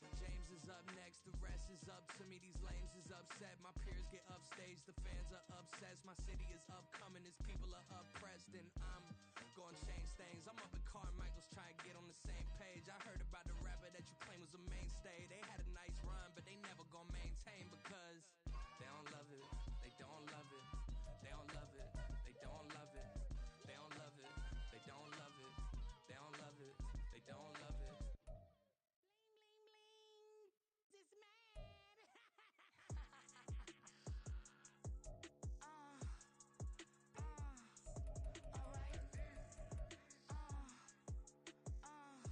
me. James is up next, the rest is up to me. These lames is upset, my peers get upstaged, the fans are obsessed. My city is upcoming, his people are oppressed, and I'm gonna change things. I'm up at Carmichael's trying to get on the same page. I heard about the rapper that you claim was a mainstay. They had a nice run, but they never gonna maintain because they don't love it, they don't love it, they don't love it, they don't love it, they don't love it, they don't love it, they don't love it, they don't love it. Bling, bling, bling. This mad. Alright.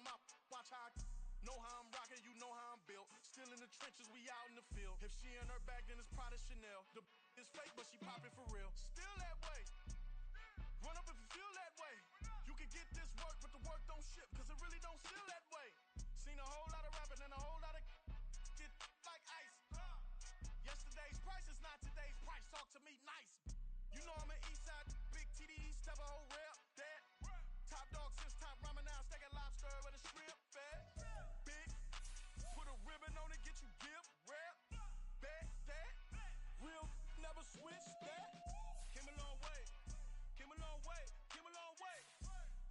my watch how I know how I'm rocking, you know how I'm built. Still in the trenches, we out in the field. If she in her bag, then it's Prada Chanel. The is fake, but she poppin' for real. Still that way. Run up if you feel that way. You can get this work, but the work don't ship, cause it really don't feel that way. Seen a whole lot of rapping and a whole lot of get like ice. Yesterday's price is not today's price. Talk to me nice. You know I'm an Eastside big TDE, step a whole rep that. Top dog since top ramen now, steak and lobster with a shrimp fat. Big, put a ribbon on it, get you gift rep. Bet that, real never switch that. Came a long way, came a long way, came a long way,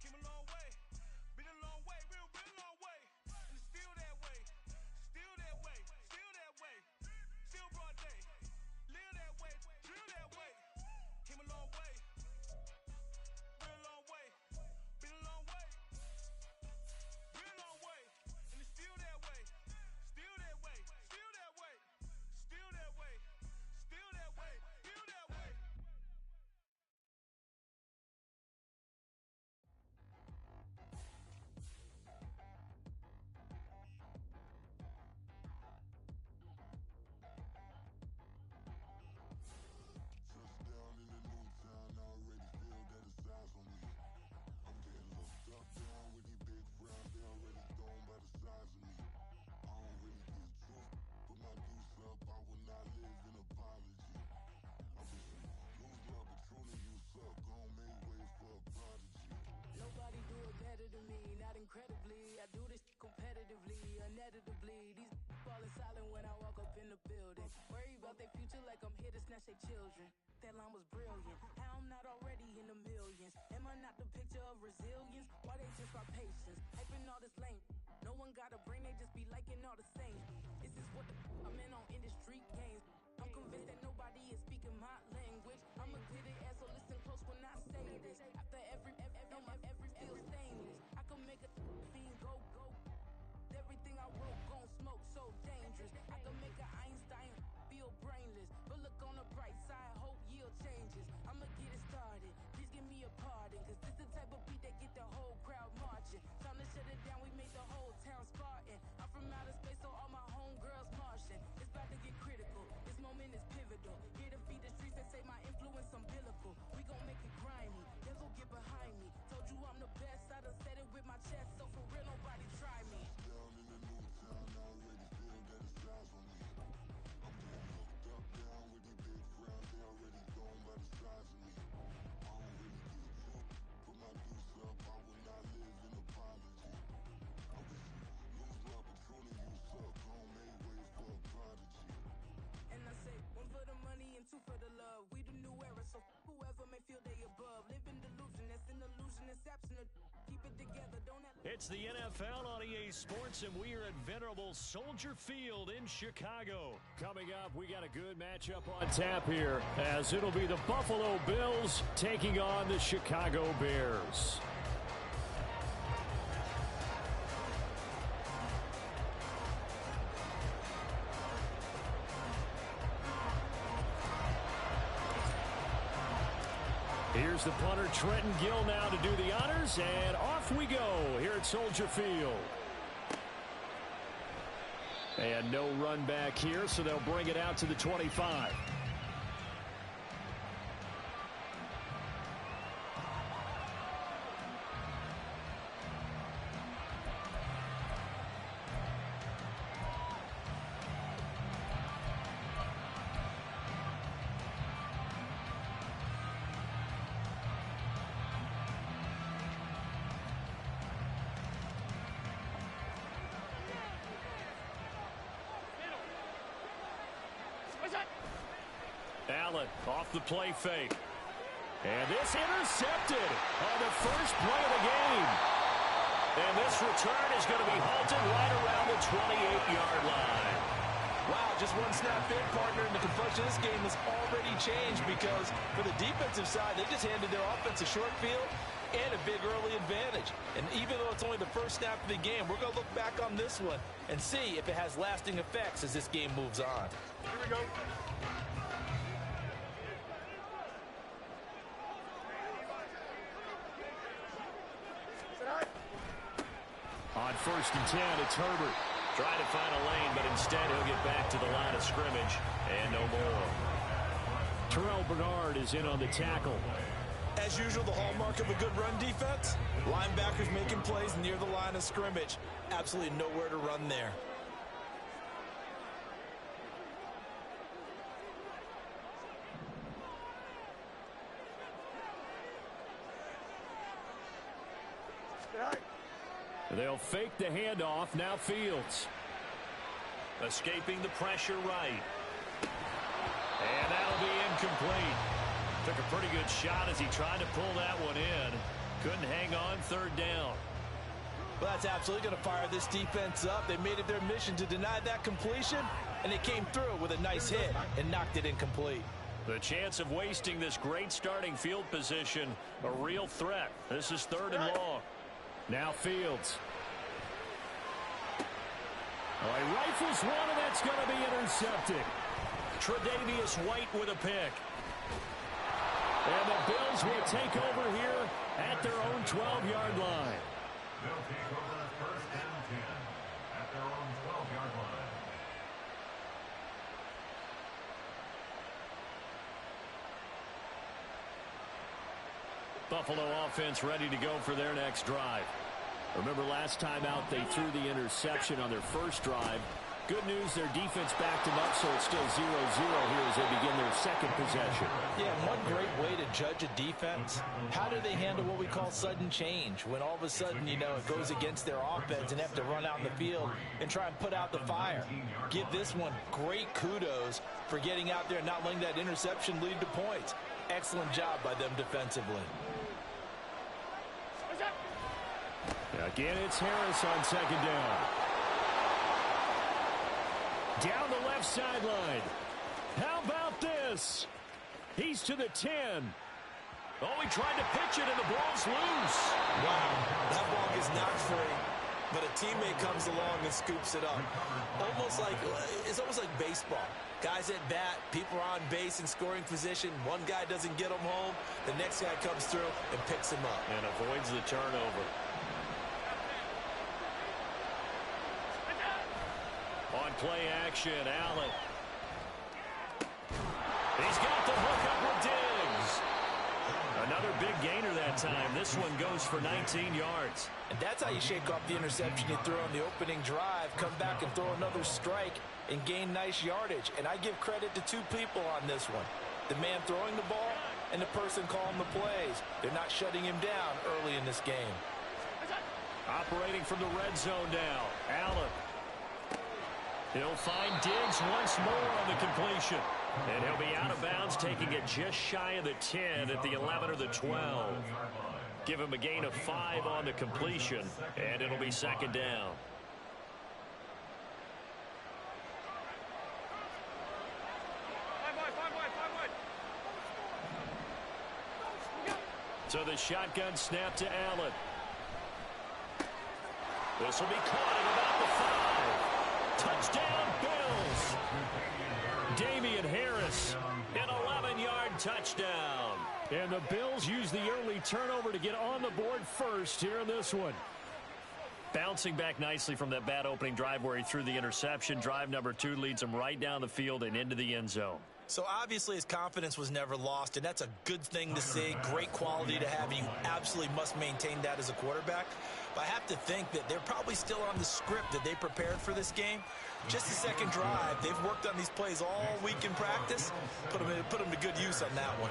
came a long way. Been a long way, real long way. And it's still that way, still that way, still that way. Still broad day, live that way, drill that way. Came a long way, real long way. Been a long way, real long way. And it's still that way, still that way, still that way, still that way, still that way, still that way. Touchdown in the new town, I already feel that it's eyes on me. I'm getting looked up down with these big frowns, they already thrown by the size of me. I don't really get too put my deuce up, I will not live in apology. I'm just lose love, but truly you suck, gon' make way for a prodigy. Nobody do it better than me, not incredibly. I do this competitively, uneditably. These falling silent when I walk up in the building. Worry about their future like I'm here to snatch their children. That line was brilliant. How I'm not already in the millions? Am I not the picture of resilience? Why they just my patience? Hyping all this lame. No one got a brain, they just be liking all the same. This is what I'm in on industry games. I'm convinced that nobody is speaking my language. I'm a good ass, so listen close when I say this. After every feel stainless. I can make a fiend go. Everything I wrote gon' smoke, so dangerous. I can make an Einstein feel brainless. But look on the bright side, hope yield changes. I'ma get it started, please give me a pardon. Cause this the type of beat that get the whole crowd marching. Time to shut it down, we made the whole town Spartan. I'm from outer space, so all my homegirls Martian. It's about to get critical, this moment is pivotal. Here to feed the streets that say my influence umbilical. We gon' make it grimy, devil get behind me. Told you I'm the best, I done said it with my chest. So for real, nobody try me. Down in the new town, I already feel that it's eyes on me. I'm getting looked up down with these big frowns, they already thrown by the size of me. I don't really get too put my deuce up, I will not live in apology. I wish you lose love, but truly you suck, gon' make way for a prodigy. And I say, one for the money and two for the love. We the new era, so whoever may feel they above. Live in delusion, that's an illusion, it's absent. Keep it together, don't have... It's the NFL on EA Sports, and we are at venerable Soldier Field in Chicago. Coming up, we got a good matchup on tap here, as it'll be the Buffalo Bills taking on the Chicago Bears. Here's the punter, Trenton Gill, now to do the honors, and off we go here at Soldier Field. And no run back here, so they'll bring it out to the 25. Allen off the play fake. And this intercepted on the first play of the game. And this return is going to be halted right around the 28-yard line. Wow, just one snap in, partner, and the complexion of this game has already changed because for the defensive side, they just handed their offense a short field and a big early advantage. And even though it's only the first snap of the game, we're going to look back on this one and see if it has lasting effects as this game moves on. Here we go. On on 1st and 10. It's Herbert. Trying to find a lane, but instead he'll get back to the line of scrimmage and no more. Terrell Bernard is in on the tackle. As usual, the hallmark of a good run defense, linebackers making plays near the line of scrimmage. Absolutely nowhere to run there. They'll fake the handoff. Now Fields. Escaping the pressure right. And that'll be incomplete. Took a pretty good shot as he tried to pull that one in. Couldn't hang on 3rd down. Well, that's absolutely going to fire this defense up. They made it their mission to deny that completion, and they came through with a nice hit and knocked it incomplete. The chance of wasting this great starting field position, a real threat. This is 3rd and long. Now Fields. Oh, he rifles one, and that's going to be intercepted. Tre'Davious White with a pick. And the Bills will take over here at their own 12-yard line. They'll take over 1st and 10 at their own 12-yard line. Buffalo offense ready to go for their next drive. Remember last time out they threw the interception on their first drive. Good news, their defense backed them up, so it's still 0-0 here as they begin their second possession. Yeah, one great way to judge a defense, how do they handle what we call sudden change? When all of a sudden, you know, it goes against their offense and they have to run out in the field and try and put out the fire. Give this one great kudos for getting out there and not letting that interception lead to points. Excellent job by them defensively. Again, it's Harris on 2nd down. Down the left sideline. How about this? He's to the 10. Oh, he tried to pitch it, and the ball's loose. Wow, that ball gets knocked free, but a teammate comes along and scoops it up. It's almost like baseball. Guys at bat, people are on base in scoring position. One guy doesn't get him home. The next guy comes through and picks him up. And avoids the turnover. On play action, Allen. He's got the hook up with Diggs. Another big gainer that time. This one goes for 19 yards. And that's how you shake off the interception you throw on the opening drive, come back and throw another strike and gain nice yardage. And I give credit to two people on this one. The man throwing the ball and the person calling the plays. They're not shutting him down early in this game. Operating from the red zone now, Allen. He'll find Diggs once more on the completion. And he'll be out of bounds, taking it just shy of the 10 at the 11 or the 12. Give him a gain of 5 on the completion, and it'll be 2nd down. So the shotgun snap to Allen. This will be caught at about the 5. Touchdown, Bills. Damian Harris, an 11-yard touchdown. And the Bills use the early turnover to get on the board first here in this one. Bouncing back nicely from that bad opening drive where he threw the interception. Drive number 2 leads him right down the field and into the end zone. So obviously his confidence was never lost, and that's a good thing to see. Great quality to have. You absolutely must maintain that as a quarterback. But I have to think that they're probably still on the script that they prepared for this game. Just the second drive. They've worked on these plays all week in practice. Put them to good use on that one.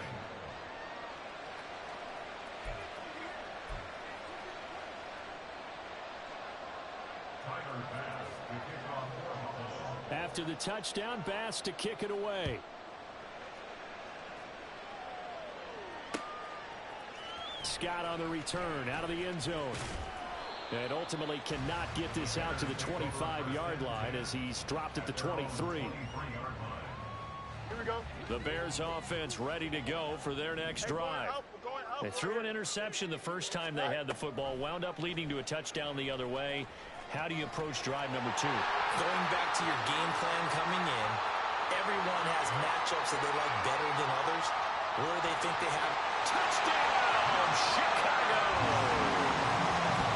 After the touchdown, Bass to kick it away. Scott on the return out of the end zone. And ultimately cannot get this out to the 25-yard line as he's dropped at the 23. Here we go. The Bears offense ready to go for their next drive. They threw an interception the first time they had the football, wound up leading to a touchdown the other way. How do you approach drive number 2? Going back to your game plan coming in, everyone has matchups that they like better than others. Where they think they have touchdown, Chicago!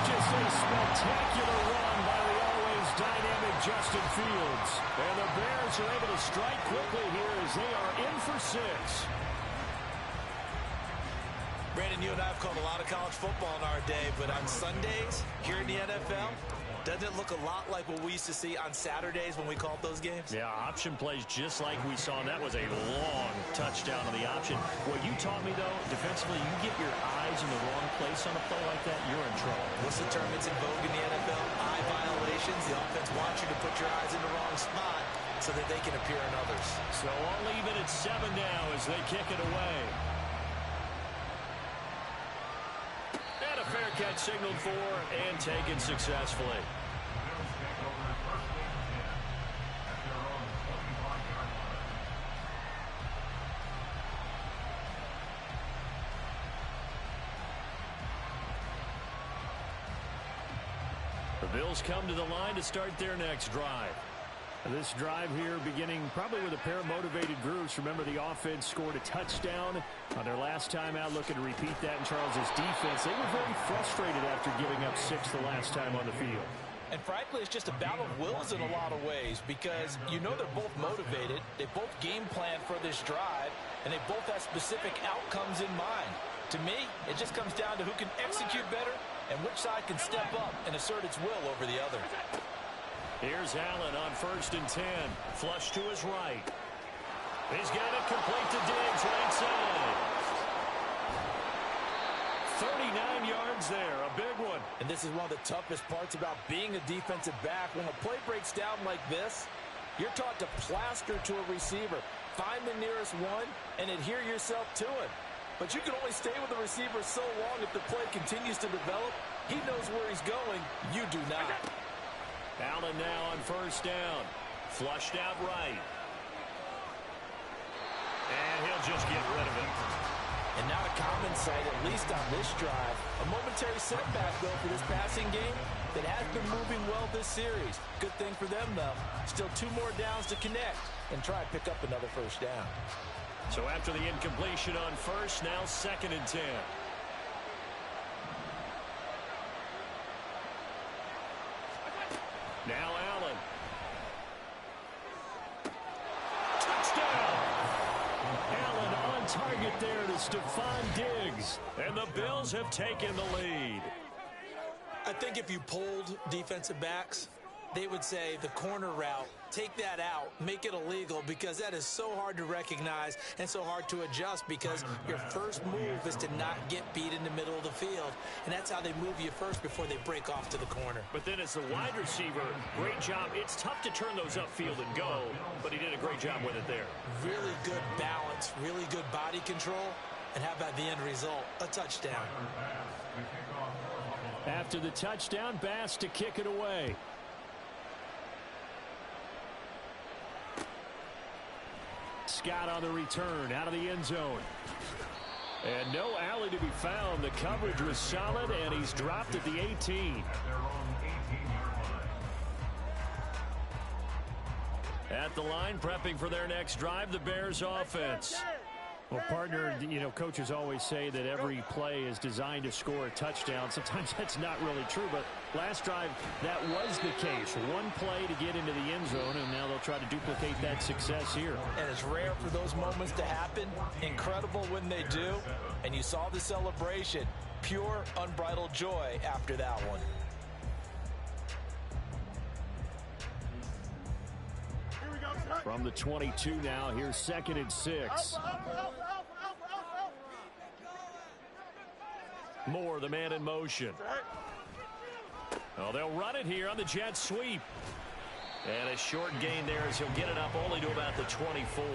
Just a spectacular run by the always dynamic Justin Fields. And the Bears are able to strike quickly here as they are in for 6. Brandon, you and I have called a lot of college football in our day, but on Sundays here in the NFL, doesn't it look a lot like what we used to see on Saturdays when we called those games? Yeah, option plays just like we saw, and that was a long touchdown on the option. What you taught me, though, defensively, you get your eyes in the wrong place on a play like that, you're in trouble. What's the term that's in vogue in the NFL? Eye violations. The offense wants you to put your eyes in the wrong spot so that they can appear in others. So all even at 7 now as they kick it away. And a fair catch signaled for and taken successfully. The Bills come to the line to start their next drive. This drive here beginning probably with a pair of motivated groups. Remember, the offense scored a touchdown on their last time out, looking to repeat that in Charles's defense. They were very frustrated after giving up 6 the last time on the field. And frankly, it's just a battle of wills in a lot of ways because you know they're both motivated. They both game plan for this drive, and they both have specific outcomes in mind. To me, it just comes down to who can execute better and which side can step up and assert its will over the other. Here's Allen on 1st and 10. Flush to his right. He's got it complete to Diggs, right side. 39 yards there, a big one. And this is one of the toughest parts about being a defensive back. When a play breaks down like this, you're taught to plaster to a receiver. Find the nearest one and adhere yourself to it. But you can only stay with the receiver so long if the play continues to develop. He knows where he's going. You do not. Allen now on 1st down. Flushed out right. And he'll just get rid of it. And not a common sight, at least on this drive. A momentary setback, though, for this passing game that has been moving well this series. Good thing for them, though. Still 2 more downs to connect and try and pick up another 1st down. So after the incompletion on 1st, now 2nd and 10. Now Allen. Touchdown! Allen on target there to Stephon Diggs. And the Bills have taken the lead. I think if you polled defensive backs, they would say the corner route, take that out, make it illegal, because that is so hard to recognize and so hard to adjust because your first move is to not get beat in the middle of the field. And that's how they move you first before they break off to the corner. But then as the wide receiver, great job. It's tough to turn those upfield and go, but he did a great job with it there. Really good balance, really good body control. And how about the end result? A touchdown. After the touchdown, Bass to kick it away. Scott on the return out of the end zone. And no alley to be found. The coverage was solid, and he's dropped at the 18. At the line, prepping for their next drive, the Bears offense. Well, partner, you know, coaches always say that every play is designed to score a touchdown. Sometimes that's not really true, but last drive, that was the case. One play to get into the end zone, and now they'll try to duplicate that success here. And it's rare for those moments to happen. Incredible when they do. And you saw the celebration. Pure, unbridled joy after that one. From the 22 now, here's 2nd and 6. Moore, the man in motion. Oh, they'll run it here on the jet sweep. And a short gain there as he'll get it up only to about the 24.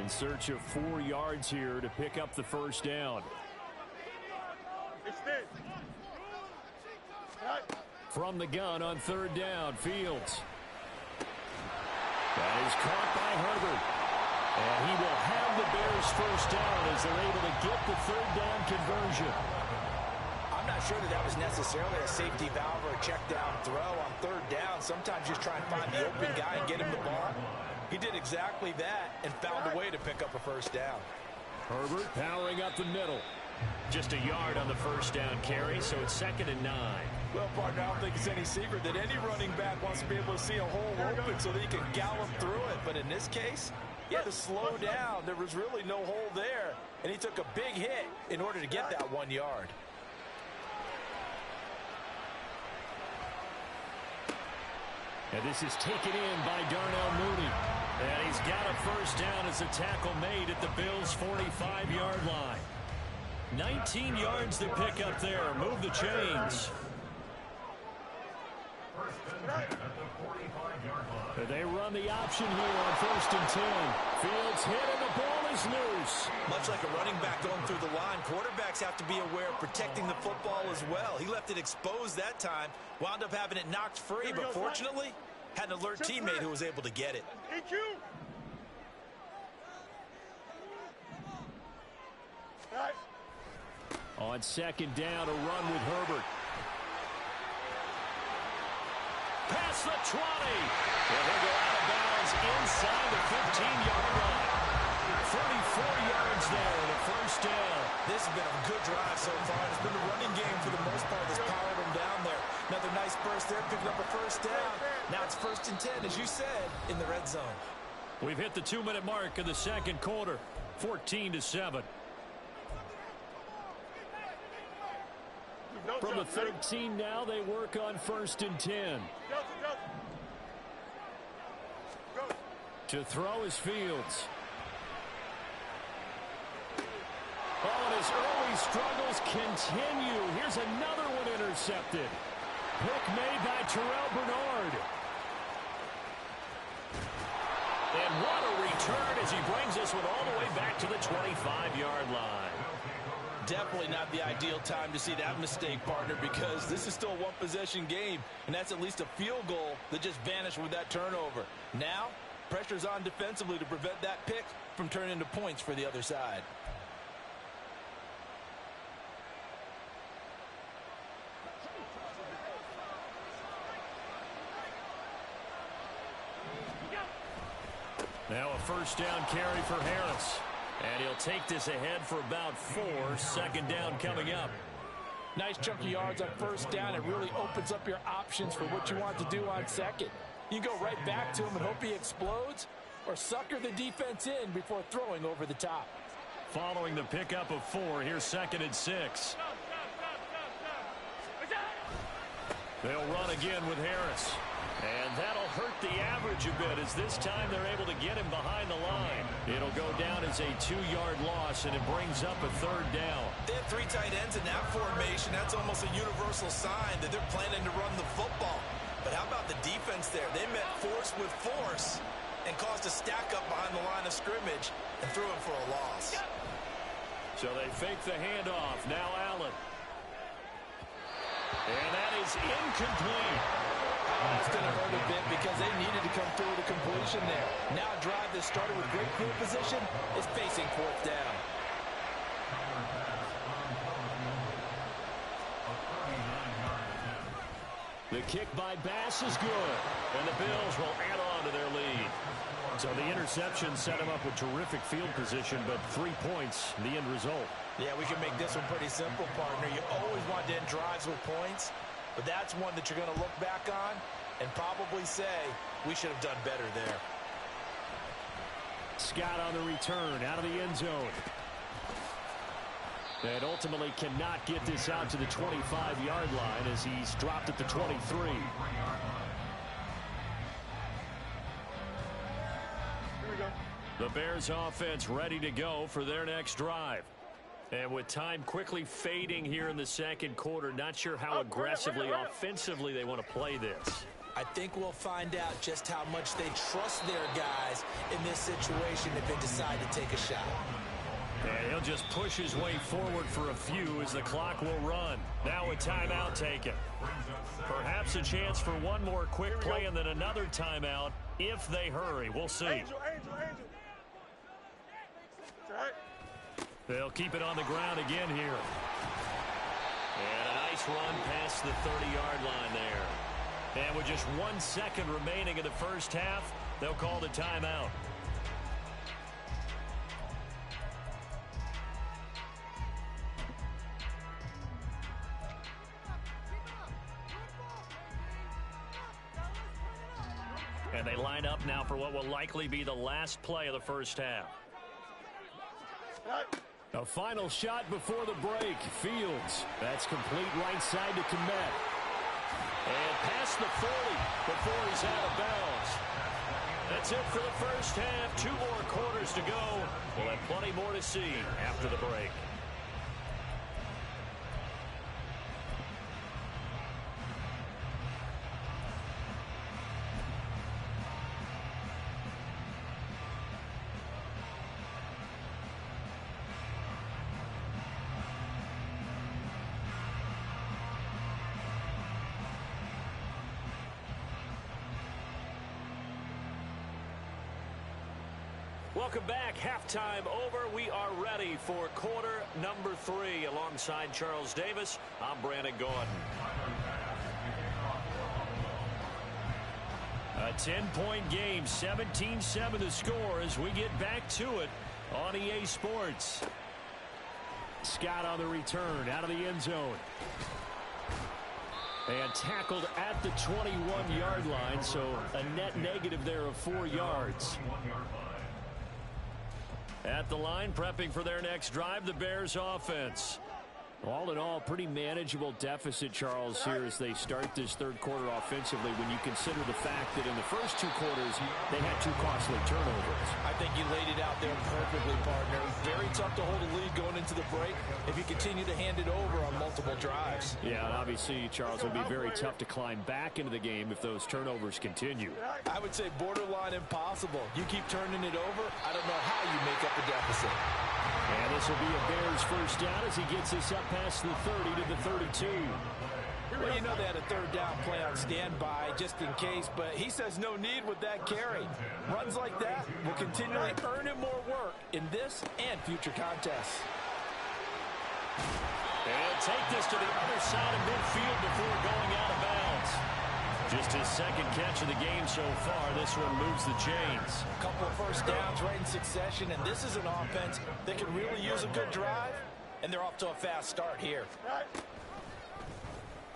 In search of 4 yards here to pick up the 1st down. From the gun on 3rd down, Fields. That is caught by Herbert. And he will have the Bears 1st down as they're able to get the 3rd down conversion. I'm not sure that was necessarily a safety valve or a check down throw on 3rd down. Sometimes just try and find the open guy and get him the ball. He did exactly that and found a way to pick up a first down. Herbert powering up the middle. Just a yard on the first down carry, so it's 2nd and 9. Well, partner, I don't think it's any secret that any running back wants to be able to see a hole open so that he can gallop through it. But in this case, he had to slow down. There was really no hole there, and he took a big hit in order to get that 1 yard. And this is taken in by Darnell Mooney. And he's got a first down as a tackle made at the Bills' 45-yard line. 19 yards to pick up there. Move the chains. They run the option here on 1st and 10. Fields hit and the ball is loose. Much like a running back going through the line, quarterbacks have to be aware of protecting the football as well. He left it exposed that time, wound up having it knocked free, but fortunately had an alert teammate who was able to get it. On 2nd down, a run with Herbert. Past the 20. And he'll go out of bounds inside the 15-yard line. 34 yards there and a first down. This has been a good drive so far. It's been the running game for the most part that's powered them down there. Another nice burst there, picking up a first down. Now it's 1st and 10, as you said, in the red zone. We've hit the 2-minute mark in the 2nd quarter. 14-7. From the 13 now, they work on 1st and 10. To throw is Fields. Oh, and his early struggles continue. Here's another one intercepted. Pick made by Terrell Bernard. And what a return as he brings this one all the way back to the 25-yard line. Definitely not the ideal time to see that mistake, partner, because this is still a one-possession game, and that's at least a field goal that just vanished with that turnover. Now, pressure's on defensively to prevent that pick from turning into points for the other side. Now a first down carry for Harris. And he'll take this ahead for about 4. 2nd down coming up. Nice chunk of yards on first down. It really opens up your options for what you want to do on second. You can go right back to him and hope he explodes, or sucker the defense in before throwing over the top. Following the pickup of 4, here's 2nd and 6. They'll run again with Harris. And that'll hurt the average a bit as this time they're able to get him behind the line. It'll go down as a 2-yard loss, and it brings up a 3rd down. They have 3 tight ends in that formation. That's almost a universal sign that they're planning to run the football. But how about the defense there? They met force with force and caused a stack up behind the line of scrimmage and threw him for a loss. So they fake the handoff. Now Allen. And that is incomplete. That's going to hurt a bit because they needed to come through with a completion there. Now a drive that started with great field position is facing 4th down. The kick by Bass is good. And the Bills will add on to their lead. So the interception set him up with terrific field position, but 3 points, the end result. Yeah, we can make this one pretty simple, partner. You always want to end drives with points, but that's one that you're going to look back on and probably say, we should have done better there. Scott on the return, out of the end zone. And ultimately cannot get this out to the 25-yard line as he's dropped at the 23. The Bears offense ready to go for their next drive. And with time quickly fading here in the 2nd quarter, not sure how aggressively, offensively they want to play this. I think we'll find out just how much they trust their guys in this situation if they decide to take a shot. And he'll just push his way forward for a few as the clock will run. Now a timeout taken. Perhaps a chance for one more quick play and then another timeout if they hurry. We'll see. They'll keep it on the ground again here. And a nice run past the 30-yard line there. And with just 1 second remaining in the first half, They'll call the timeout. And they line up now for what will likely be the last play of the first half. A final shot before the break. Fields. That's complete right side to Kmet. And past the 40 before he's out of bounds. That's it for the first half. 2 more quarters to go. We'll have plenty more to see after the break. Welcome back. Halftime over. We are ready for quarter number 3. Alongside Charles Davis, I'm Brandon Gordon. A 10-point game, 17-7 the score as we get back to it on EA Sports. Scott on the return, out of the end zone. And tackled at the 21-yard line, so a net negative there of 4 yards. At the line, prepping for their next drive, the Bears offense. All in all, pretty manageable deficit, Charles, here as they start this third quarter offensively when you consider the fact that in the first 2 quarters, they had 2 costly turnovers. I think you laid it out there perfectly, partner. Very tough to hold a lead going into the break if you continue to hand it over on multiple drives. Yeah, and obviously, Charles, it would be very tough to climb back into the game if those turnovers continue. I would say borderline impossible. You keep turning it over, I don't know how you make up a deficit. And this will be a Bears first down as he gets us up past the 30 to the 32. Well, you know they had a third down play on standby just in case, but he says no need with that carry. Runs like that will continually earn him more work in this and future contests. And take this to the other side of midfield before going out of bounds. Just his second catch of the game so far. This one moves the chains. A couple of first downs right in succession, and this is an offense that can really use a good drive, and they're off to a fast start here.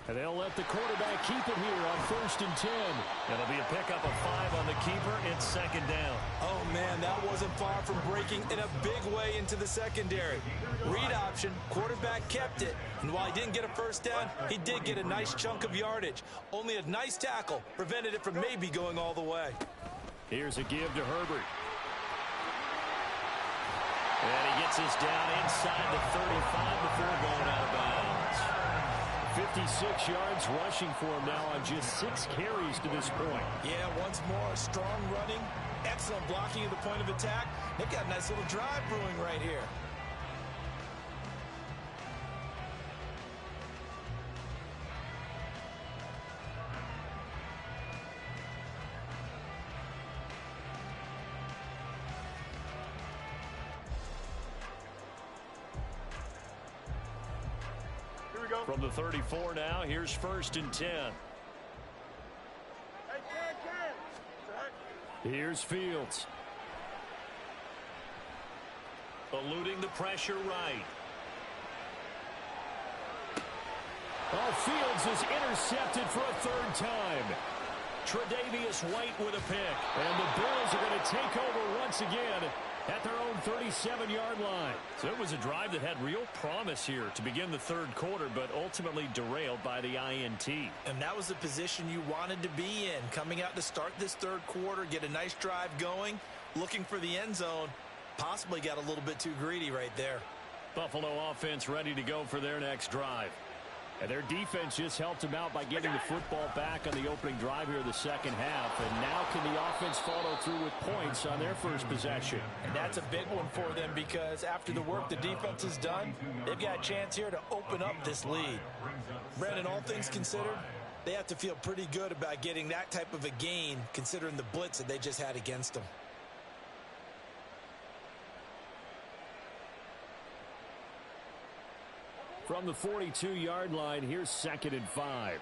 And they'll let the quarterback keep it here on 1st and 10. It'll be a pickup of 5 on the keeper. It's second down. Oh, man, that wasn't far from breaking in a big way into the secondary. Read option, quarterback kept it. And while he didn't get a first down, he did get a nice chunk of yardage. Only a nice tackle prevented it from maybe going all the way. Here's a give to Herbert. And he gets us down inside the 35 before going out of bounds. 56 yards rushing for him now on just 6 carries to this point. Yeah, once more, strong running, excellent blocking at the point of attack. They've got a nice little drive brewing right here. From the 34 now, here's 1st and 10. Here's Fields. Eluding the pressure right. Oh, Fields is intercepted for a 3rd time. Tre'Davious White with a pick. And the Bills are going to take over once again at their own 37-yard line. So it was a drive that had real promise here to begin the third quarter, but ultimately derailed by the INT. And that was the position you wanted to be in, coming out to start this third quarter, get a nice drive going, looking for the end zone. Possibly got a little bit too greedy right there. Buffalo offense ready to go for their next drive. And their defense just helped them out by getting the football back on the opening drive here in the second half. And now can the offense follow through with points on their first possession? And that's a big one for them because after the work the defense has done, they've got a chance here to open up this lead. Brandon, all things considered, they have to feel pretty good about getting that type of a gain considering the blitz that they just had against them. From the 42-yard line, here's 2nd and 5.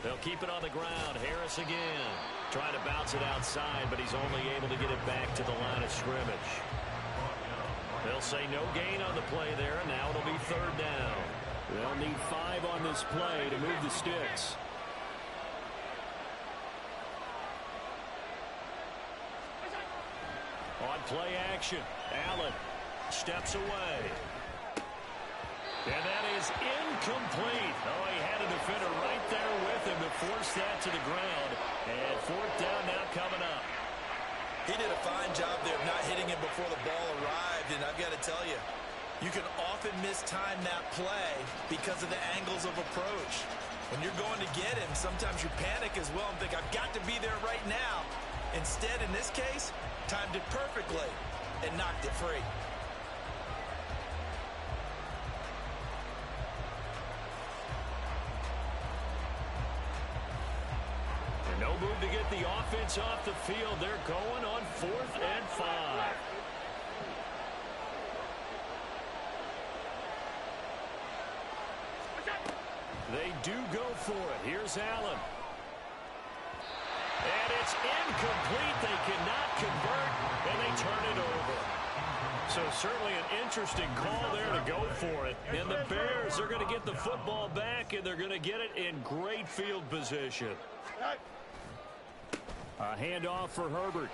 They'll keep it on the ground. Harris again. Trying to bounce it outside, but he's only able to get it back to the line of scrimmage. They'll say no gain on the play there, and now it'll be third down. They'll need 5 on this play to move the sticks. On play action, Allen steps away. And that is incomplete. Oh, he had a defender right there with him to force that to the ground. And fourth down now coming up. He did a fine job there of not hitting him before the ball arrived. And I've got to tell you, you can often mistime that play because of the angles of approach. When you're going to get him, sometimes you panic as well and think, I've got to be there right now. Instead, in this case, timed it perfectly and knocked it free. And no move to get the offense off the field. They're going on 4th and 5. They do go for it. Here's Allen. And it's incomplete. They cannot convert, and they turn it over. So certainly an interesting call there to go for it. And the Bears are going to get the football back, and they're going to get it in great field position. A handoff for Herbert.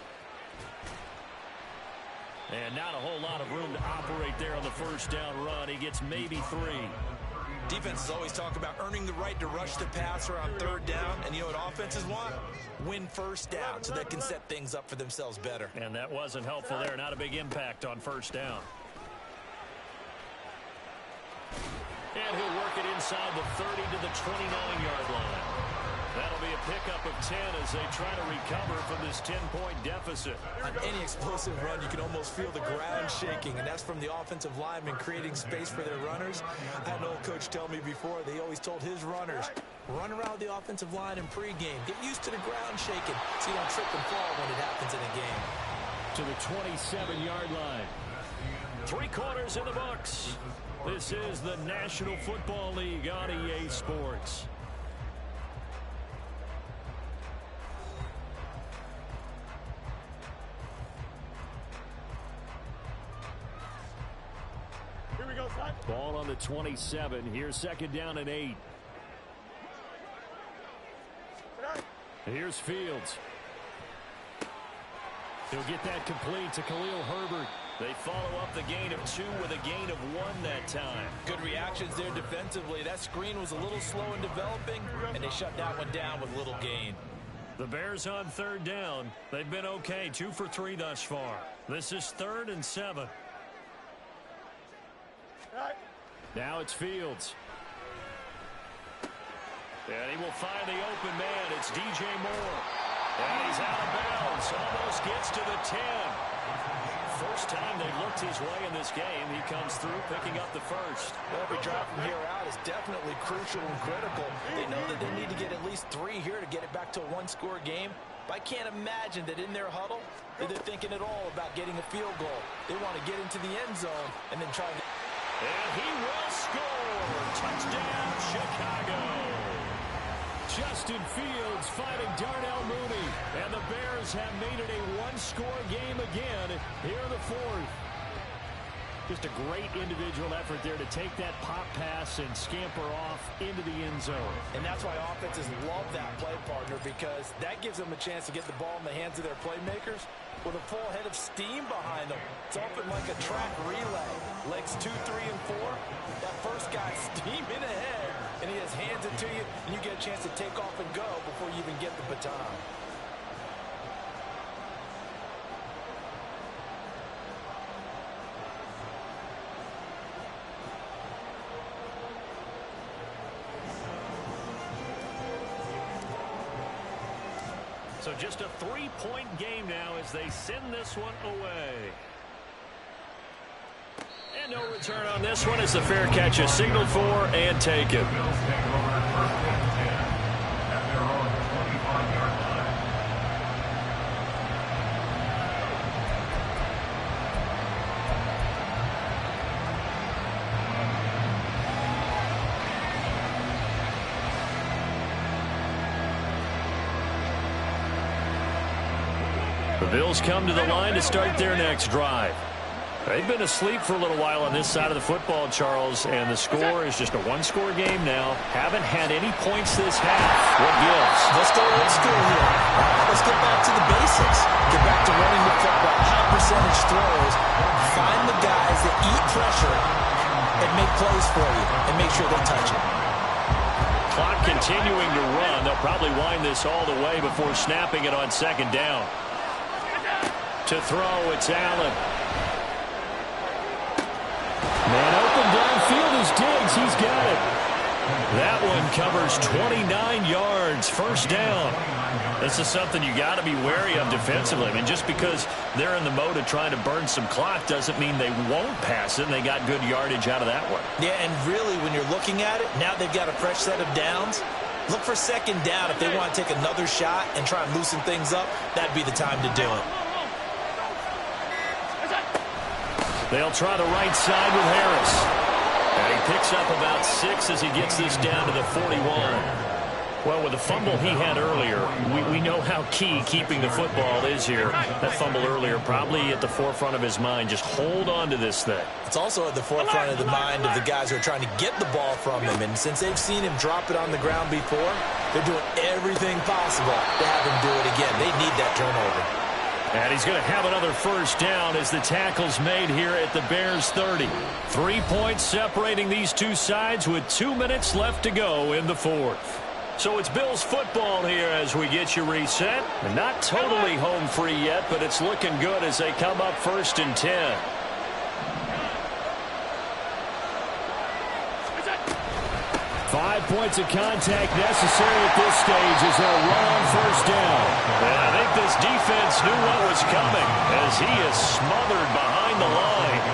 And not a whole lot of room to operate there on the first down run. He gets maybe 3. Defenses always talk about earning the right to rush the passer on third down. And you know what offenses want? Win first down so they can set things up for themselves better. And that wasn't helpful there. Not a big impact on first down. And he'll work it inside the 30 to the 29-yard line. That'll be a pickup of 10 as they try to recover from this 10-point deficit. On any explosive run, you can almost feel the ground shaking, and that's from the offensive linemen creating space for their runners. I had an old coach tell me before, they always told his runners, run around the offensive line in pregame. Get used to the ground shaking so you don't trip and fall when it happens in a game. To the 27-yard line. 3 quarters in the books. This is the National Football League on EA Sports. Ball on the 27. Here's second down and 8. Here's Fields. He'll get that complete to Khalil Herbert. They follow up the gain of 2 with a gain of 1 that time. Good reactions there defensively. That screen was a little slow in developing, and they shut that one down with little gain. The Bears on third down. They've been okay, 2 for 3 thus far. This is 3rd and 7. Now it's Fields. And he will find the open man. It's DJ Moore. And he's out of bounds. Almost gets to the 10. First time they've looked his way in this game. He comes through picking up the first. Every drive from here out is definitely crucial and critical. They know that they need to get at least 3 here to get it back to a one-score game. But I can't imagine that in their huddle that they're thinking at all about getting a field goal. They want to get into the end zone and then try to... And he will score. Touchdown, Chicago. Justin Fields fighting Darnell Mooney. And the Bears have made it a one-score game again here in the 4th. Just a great individual effort there to take that pop pass and scamper off into the end zone. And that's why offenses love that play, partner, because that gives them a chance to get the ball in the hands of their playmakers with a full head of steam behind them. It's often like a track relay. Legs 2, 3, and 4. That first guy's steaming ahead, and he just hands it to you, and you get a chance to take off and go before you even get the baton. So just a 3-point game now as they send this one away. And no return on this one as the fair catch is signaled for and taken. Bills come to the line to start their next drive. They've been asleep for a little while on this side of the football, Charles, and the score is just a one-score game now. Haven't had any points this half. What gives? Let's go old school here. Let's get back to the basics. Get back to running the football, high percentage throws. Find the guys that eat pressure and make plays for you and make sure they touch it. Clock continuing to run. They'll probably wind this all the way before snapping it on second down. To throw, it's Allen. Man open downfield is Diggs. He's got it. That one covers 29 yards. First down. This is something you got to be wary of defensively. I mean, just because they're in the mode of trying to burn some clock doesn't mean they won't pass it. And they got good yardage out of that one. Yeah, and really, when you're looking at it, now they've got a fresh set of downs. Look for second down. If they want to take another shot and try and loosen things up, that'd be the time to do it. They'll try the right side with Harris. And he picks up about 6 as he gets this down to the 41. Well, with the fumble he had earlier, we know how key keeping the football is here. That fumble earlier probably at the forefront of his mind. Just hold on to this thing. It's also at the forefront of the mind of the guys who are trying to get the ball from him. And since they've seen him drop it on the ground before, they're doing everything possible to have him do it again. They need that turnover. And he's going to have another first down as the tackle's made here at the Bears' 30. 3 points separating these two sides with 2 minutes left to go in the fourth. So it's Bills football here as we get you reset. And not totally home free yet, but it's looking good as they come up 1st and 10. Five points of contact necessary at this stage as they'll run on first down. And I think this defense knew what was coming as he is smothered behind the line.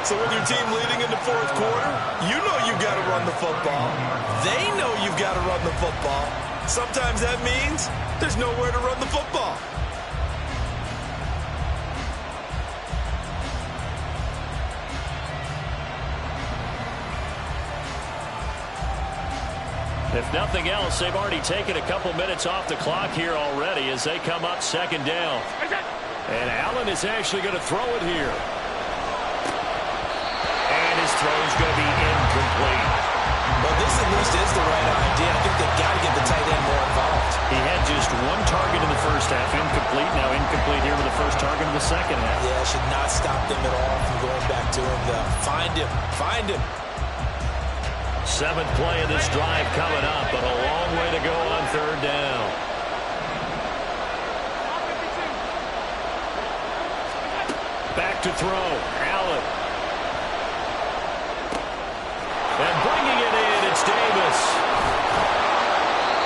So with your team leading in the fourth quarter, you know you've got to run the football. They know you've got to run the football. Sometimes that means there's nowhere to run the football. If nothing else, they've already taken a couple minutes off the clock here already as they come up second down. And Allen is actually going to throw it here. And his throw is going to be incomplete. Well, this at least is the right idea. I think they've got to get the tight end more involved. He had just one target in the first half, incomplete. Now incomplete here with the first target in the second half. Yeah, should not stop them at all from going back to him. Find him. Find him. 7th play of this drive coming up, but a long way to go on third down. Back to throw. Allen. And bringing it in, it's Davis.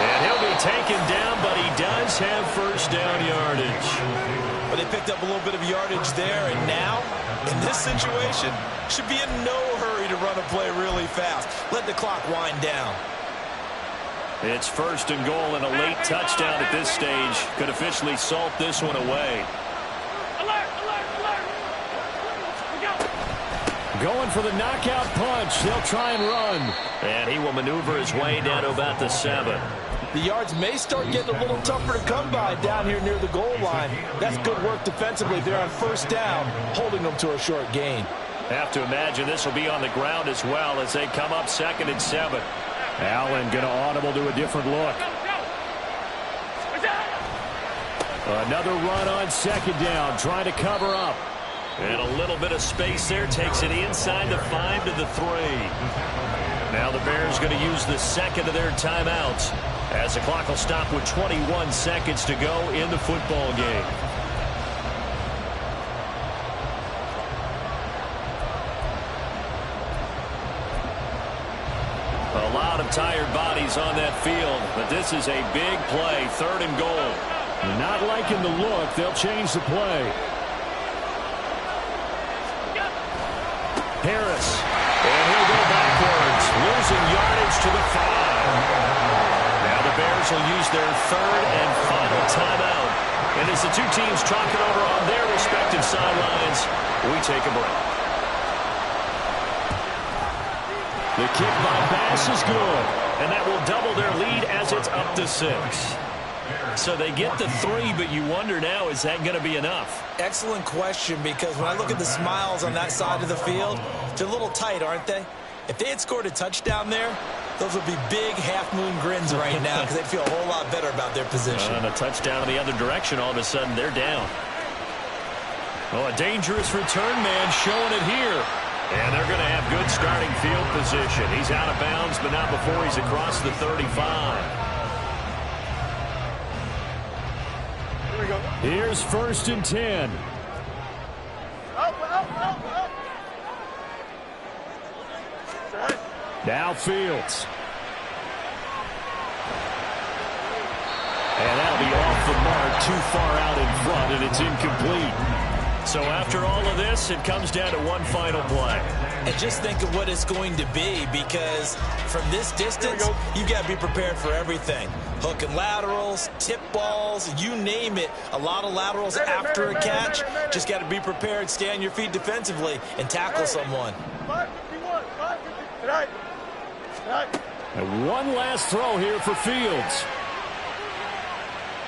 And he'll be taken down, but he does have first down yardage. But they picked up a little bit of yardage there, and now, in this situation, should be in no hurry to run a play really fast. Let the clock wind down. It's 1st and goal, and a late touchdown at this stage could officially salt this one away. Alert, alert, alert. Going for the knockout punch. They'll try and run. And he will maneuver his way down to about the 7. The yards may start getting a little tougher to come by down here near the goal line. That's good work defensively. They're on first down, holding them to a short gain. Have to imagine this will be on the ground as well as they come up 2nd and 7. Allen going to audible to a different look. Another run on second down, trying to cover up. And a little bit of space there, takes it inside the 5 to the 3. Now the Bears going to use the second of their timeouts as the clock will stop with 21 seconds to go in the football game. A lot of tired bodies on that field, but this is a big play, 3rd and goal. Not liking the look, they'll change the play. Harris, and he'll go backwards, losing yardage to the 5. Now the Bears will use their 3rd and final timeout. And as the two teams talk it over on their respective sidelines, we take a break. The kick by Bass is good, and that will double their lead as it's up to 6. So they get the 3, but you wonder now, is that going to be enough? Excellent question, because when I look at the smiles on that side of the field, they're a little tight, aren't they? If they had scored a touchdown there, those would be big half-moon grins right now because they'd feel a whole lot better about their position. And a touchdown in the other direction, all of a sudden they're down. Oh, a dangerous return man showing it here. And they're going to have good starting field position. He's out of bounds, but not before he's across the 35. Here's 1st and 10. Now Fields. And that'll be off the mark, too far out in front, and it's incomplete. So after all of this, it comes down to one final play. And just think of what it's going to be, because from this distance, you've got to be prepared for everything. Hook and laterals, tip balls, you name it. A lot of laterals after a catch. Just got to be prepared, stay on your feet defensively, and tackle someone. And one last throw here for Fields.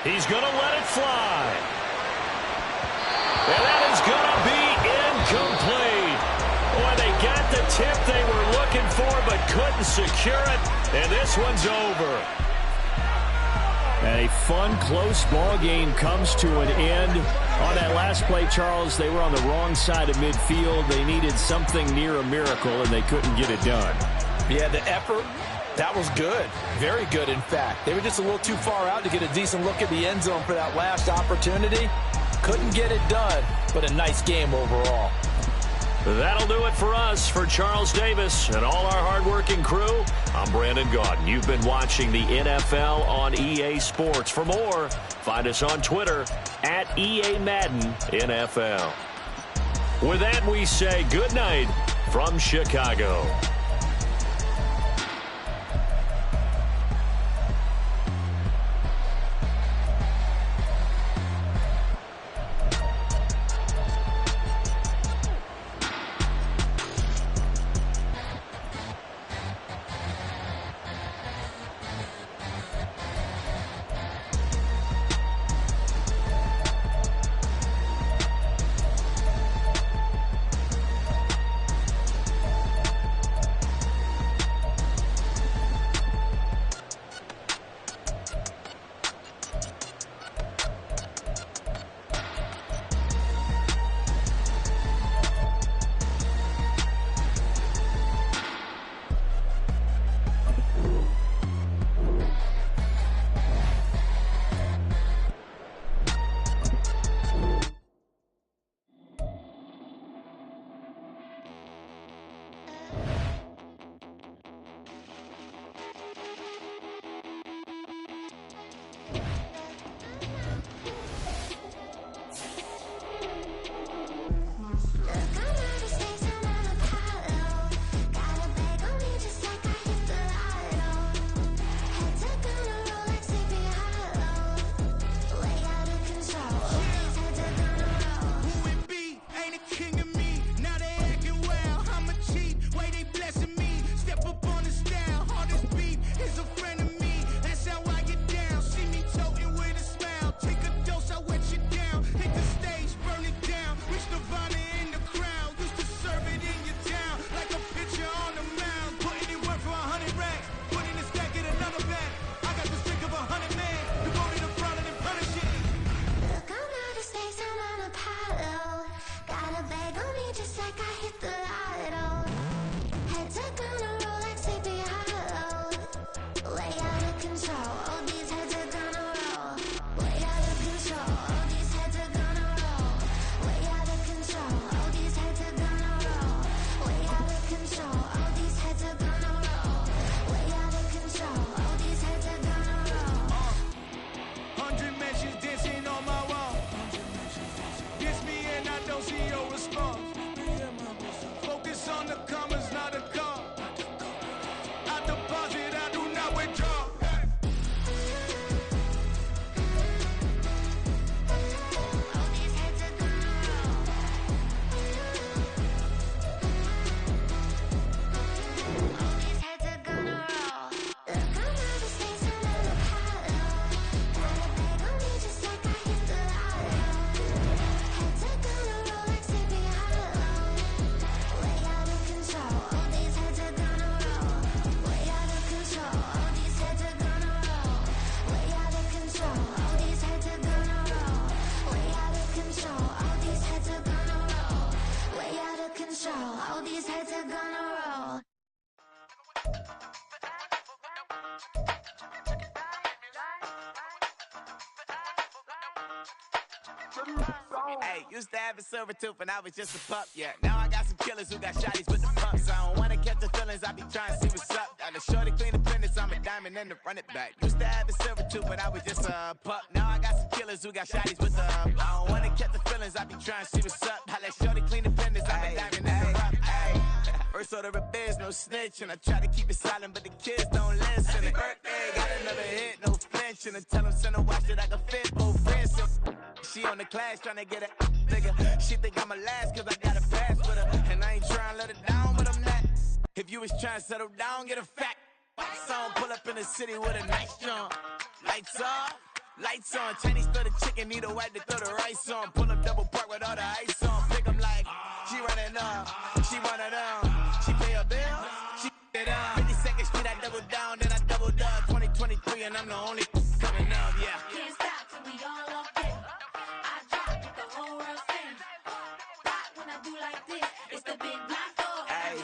He's going to let it fly. And that is going to be incomplete. Boy, they got the tip they were looking for but couldn't secure it. And this one's over. And a fun, close ball game comes to an end. On that last play, Charles, they were on the wrong side of midfield. They needed something near a miracle, and they couldn't get it done. Yeah, the effort, that was good. Very good, in fact. They were just a little too far out to get a decent look at the end zone for that last opportunity. Couldn't get it done, but a nice game overall. That'll do it for us. For Charles Davis and all our hardworking crew, I'm Brandon Gaudin. You've been watching the NFL on EA Sports. For more, find us on Twitter at EA Madden NFL. With that, we say good night from Chicago. control. All these heads are gonna roll. Hey, used to have a silver tooth and I was just a pup, yeah. Now I got some killers who got shotties with the pumps. I don't wanna catch the feelings, I be trying to see what's up. Got a shorty clean the fitness, I'm a diamond and to run it back. Used to have a silver tooth but I was just a pup. Now I got some killers who got shotties with the I don't wanna catch the feelings, I be trying to see what's up. I let shorty clean the fitness, I'm a diamond and to run it back. First order of biz, no snitch, and I try to keep it silent, but the kids don't listen. And birthday, got another hit, no flinch, and I tell them send a watch that I can fit both wrists. She on the class trying to get a nigga. She think I'm a last cause I got a pass with her. And I ain't trying to let her down, but I'm not. If you was trying to settle down, get a fact. Song pull up in the city with a nice jump. Lights off, lights on. Chinese throw the chicken, need a wipe to throw the rice on. Pull up double park with all the ice on. Pick 'em like, she running up, she one of them. She pay her bills, she it up. 52nd Street, I double down, then I doubled up. 2023 and I'm the only coming up, yeah. Can't stop till we all up in. I drop with the whole world spin. Rock when I do like this, it's the big black dog. Hey,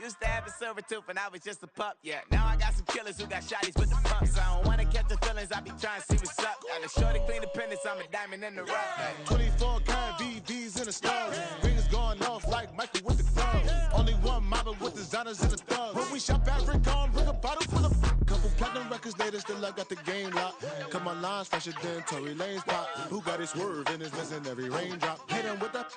used to have a silver tooth and I was just a pup, yeah. Now I got some killers who got shotties with the pumps. I don't wanna catch the feelings, I be trying to see what's up. Got a shorty clean the pendants, I'm a diamond in the rough. 24 karat VVs in the stars. Rings going off like Michael with the club. Only one model with designers in the thugs. When we shop at Rick on, bring a bottle full of couple platinum records later, still I got the game locked. Cut my lines fresher than Tory Lane's pop. Who got it swerve and is missing every raindrop. Hit him with that.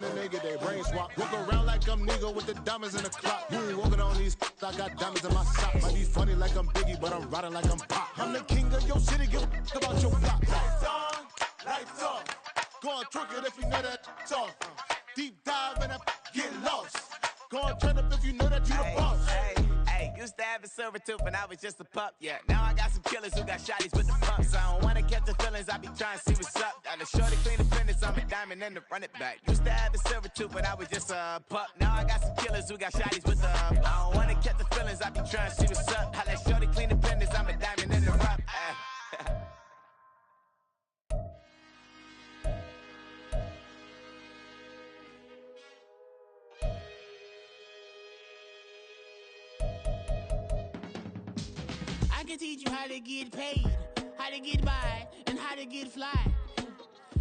Then they get their brain swap. Walk around like I'm nigga with the diamonds in the clock. You ain't walking on these, I got diamonds in my socks. Might be funny like I'm Biggie, but I'm riding like I'm Pop. I'm the king of your city, give a about your block. Lights on, lights off. Go on, twerk it if you know that off. Deep dive and get lost. Go on, turn up if you know that you the boss. Hey, used to have a silver tooth and I was just a pup, yeah. Now I got some killers who got shotties with the pumps. I don't wanna catch the feelings, I be trying to see what's up. Got a shorty clean the fitness, I'm a diamond and to run it back. Used to have a silver tooth but I was just a pup. Now I got some killers who got shotties with the I don't wanna catch the feelings, I be trying to see what's up. I let shorty clean the fitness, I'm a diamond and to run. I can teach you how to get paid, how to get by, and how to get fly.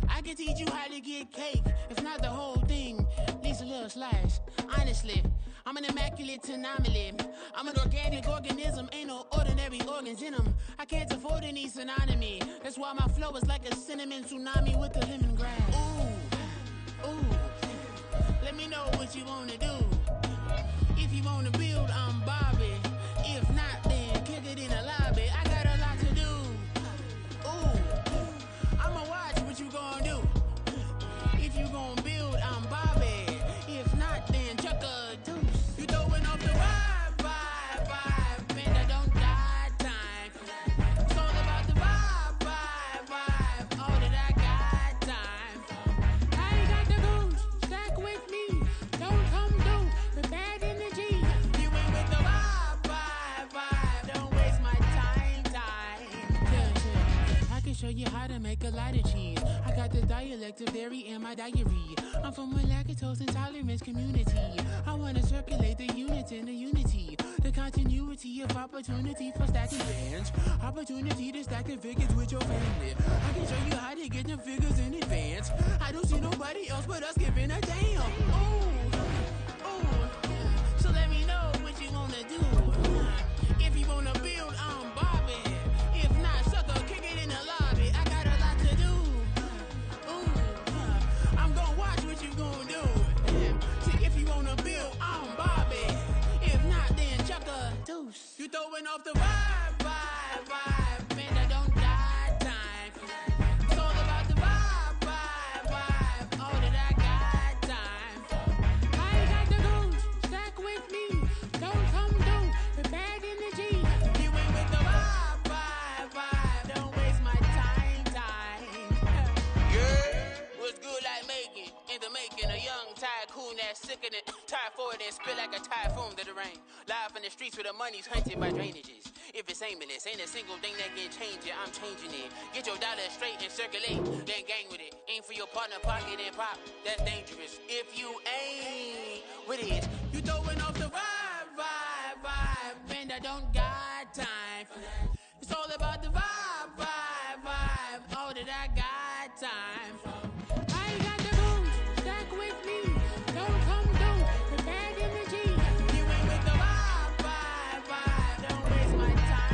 I can teach you how to get cake, if not the whole thing, at least a little slice. Honestly, I'm an immaculate anomaly. I'm an organic organism, ain't no ordinary organs in them. I can't afford any synonymy. That's why my flow is like a cinnamon tsunami with the lemongrass. Ooh, let me know what you wanna do. If you wanna build, I'm Bobby. If not, then kick it in the lobby. I got a lot to do. Ooh, I'ma watch what you gonna do. If you gonna build, I'm Bobby. If not, then chuck a deuce. You throwing off the vibe, man, I don't die time. It's all about the vibe, all that I got time. I ain't got the goose, stack with me. Don't come through with bad energy. You ain't with the vibe, don't waste my time. Yeah. I can show you how to make a lot of cheese. I got the dialect of dairy in my diary. I'm from a lactose intolerance community. I wanna circulate the units in the unity. The continuity of opportunity for stacking bands. Opportunity to stack the figures with your family. I can show you how to get the figures in advance. I don't see nobody else but us giving a damn. Ooh. So let me know what you wanna do. If you wanna build, I'm Bobby. If not, sucker, kick it in the lobby. I got a lot to do. Ooh, I'm gonna watch what you gonna do. See, if you wanna build, I'm Bobby. If not, then chuck a deuce. You throwing off the vibe, man, I don't die time. It's all about the vibe, all that I got time. I ain't got the goose, stack with me. Don't come through with bad energy. You ain't with the vibe, don't waste my time. Yeah, what's good like making? In the making, a young tycoon that's sick of it. Tie forward and spit like a typhoon to the rain. Live in the streets where the money's hunted by drainages. If it's aimless, ain't a single thing that can change it. I'm changing it. Get your dollar straight and circulate, then gang with it. Aim for your partner, pocket and pop. That's dangerous. If you aim What is? You throwing off the vibe, and I don't got time for that. It's all about the vibe. All that I got time for. I ain't got the booze, stack with me. Don't come through with bad energy. You ain't with the vibe. Don't waste my time.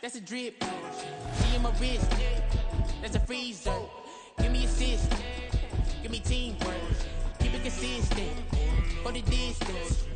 That's a drip. See in my wrist. That's a freezer. Give me assist. Give me teamwork. Keep it consistent. For the distance.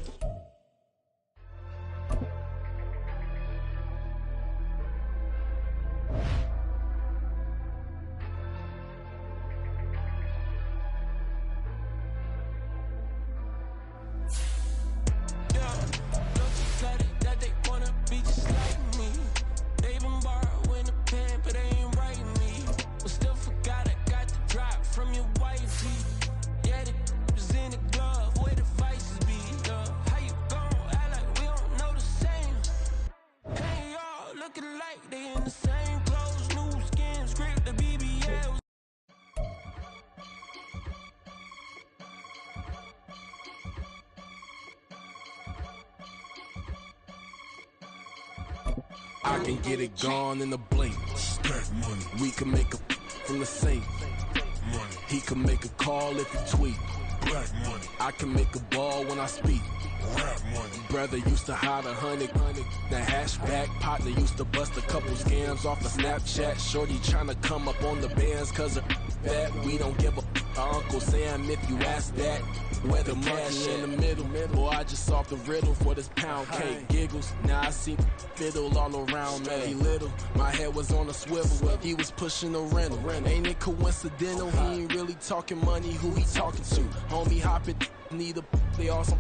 I can get it gone in a blink. Stack money. We can make a from the sink. Money. He can make a call if he tweet. Black money. I can make a ball when I speak. Rap money. Brother used to hide 100. The hashback partner used to bust a couple scams off of Snapchat. Shorty tryna come up on the bands cause of that. We don't give a Uncle Sam if you ask that. Where the cash in the middle, boy, I just solved the riddle for this pound cake. Giggles, now I see fiddle all around me. He little, my head was on a swivel. He was pushing a rental. Ain't it coincidental? He ain't really talking money. Who he talking to? Homie hopping, need a they awesome.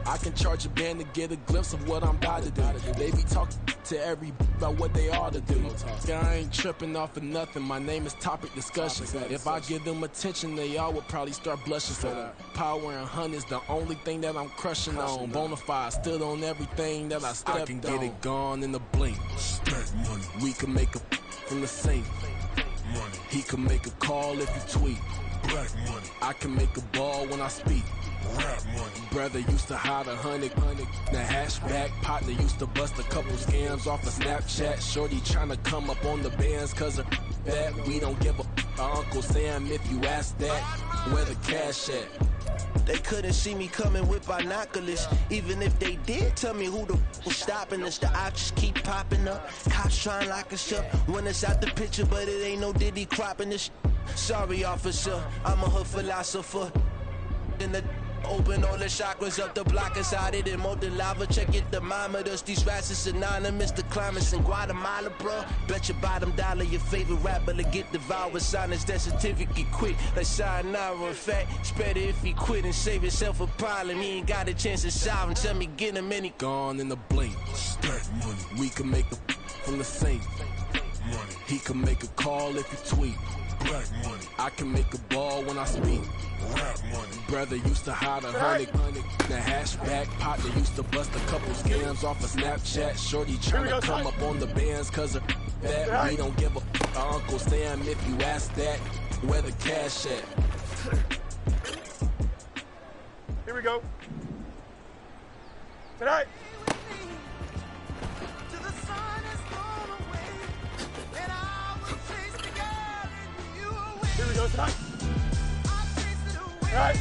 I can charge a band to get a glimpse of what I'm about to do. They be talking to every about what they ought to do. I ain't tripping off of nothing. My name is Topic Discussion. If I give them attention, they all would probably start blushing. So power and hunt is the only thing that I'm crushing on. Bonafide stood on everything that I stepped on. I can get it gone in a blink. Stack money. We can make a from the sink. Money. He can make a call if he tweet. Black money. I can make a ball when I speak. Rap money. Brother used to hide 100. The hashback partner used to bust a couple scams off of Snapchat. Shorty tryna come up on the bands cause of that. We don't give a Uncle Sam if you ask that. Where the cash at? They couldn't see me coming with binoculars. Even if they did tell me who the was stopping us, the options keep popping up. Cops trying to lock us up when it's out the picture, but it ain't no Diddy cropping this. Sorry, officer, I'm a hood philosopher. In the open all the chakras up the block inside it and molten lava. Check your thermometers. These rats is anonymous. The climates in Guatemala, bro. Bet your bottom dollar your favorite rapper to get devoured. Sign his death certificate quick. Like sayonara. In fact, it's better if he quit and save himself a problem. He ain't got a chance to solve him. Tell me get him any gone in the blink. Stack money. We can make a from the sink. Money. He can make a call if he tweet. Black money. I can make a ball when I speak. Rap money. Brother used to hide 100 the hashback. Partner used to bust a couple scams off of Snapchat. Shorty tryna come up on the bands cause of that. We don't give a Uncle Sam if you ask that. Where the cash at? Here we go. Tonight. Here we go tonight. All right.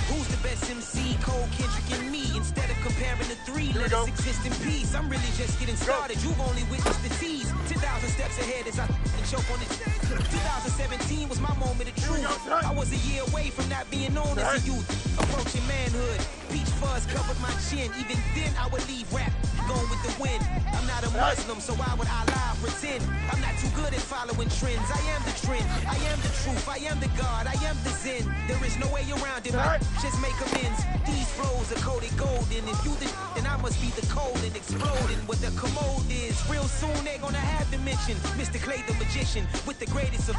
Who's the best MC? Cole, Kendrick, and me. Instead of comparing the three, let us exist in peace. I'm really just getting started. You've only witnessed the tease. 10,000 steps ahead as I choke on it. 2017 was my moment of truth. I was a year away from not being known as a youth. Approaching manhood. Peach fuzz covered my chin. Even then, I would leave rap going with the wind. I'm not a Muslim, so why would I lie or pretend? I'm not too good at following trends. I am the trend. I am the truth. I am the God. I am the Zen. There is no way around it. I just make amends. These flows are coated golden. If you the then I must be the cold and exploding. What the commode is. Real soon they're gonna have to mention Mr. Clay the magician with the greatest of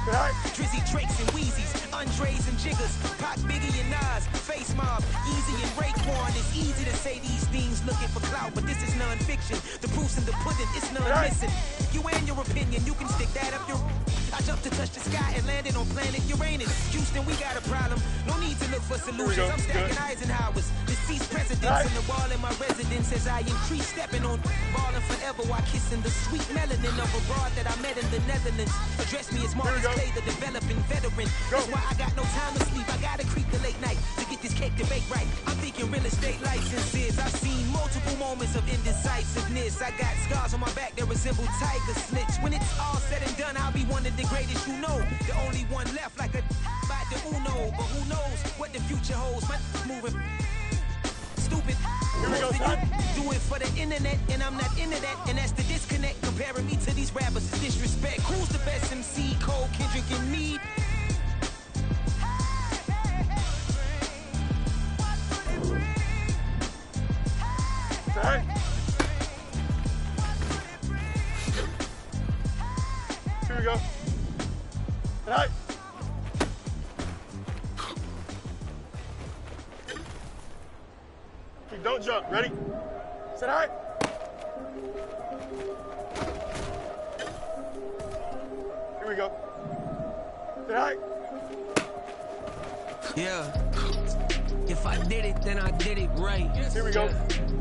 Drizzy, Drakes, and Wheezies, Andres and Jiggers, Pac, Biggie, and Nas, Face Mob, Easy and Raekwon. It's easy to say these things looking for clout, but this is non-fiction. The proof's in the pudding, it's none missing. You and your opinion, you can stick that up your. I jumped to touch the sky and landed on planet Uranus. Houston, we got a problem. No need to look for solutions. I'm stacking Eisenhower's. Deceased presidents in the wall in my residence as I increase stepping on balling forever while kissing the sweet melanin of a broad that I met in the Netherlands. Address me as Marcus Clay, the developing veteran. That's why I got no time to sleep. I gotta creep the late night to get this cake to bake right. I'm thinking real estate licenses. I've seen multiple moments of indecisiveness. I got scars on my back that resemble tiger slits. When it's all said and done, I'll be one of the greatest you know. The only one left like a by the Uno. But who knows what the future holds. My moving stupid. Do it for the internet, and I'm not into that. And that's the disconnect. Comparing me to these rappers is disrespect. Who's the best MC? Cole, Kendrick, and me. Right. Here we go. Right. Okay, don't jump. Ready? Set high. Here we go. Set high. Yeah. If I did it, then I did it right. Here we go.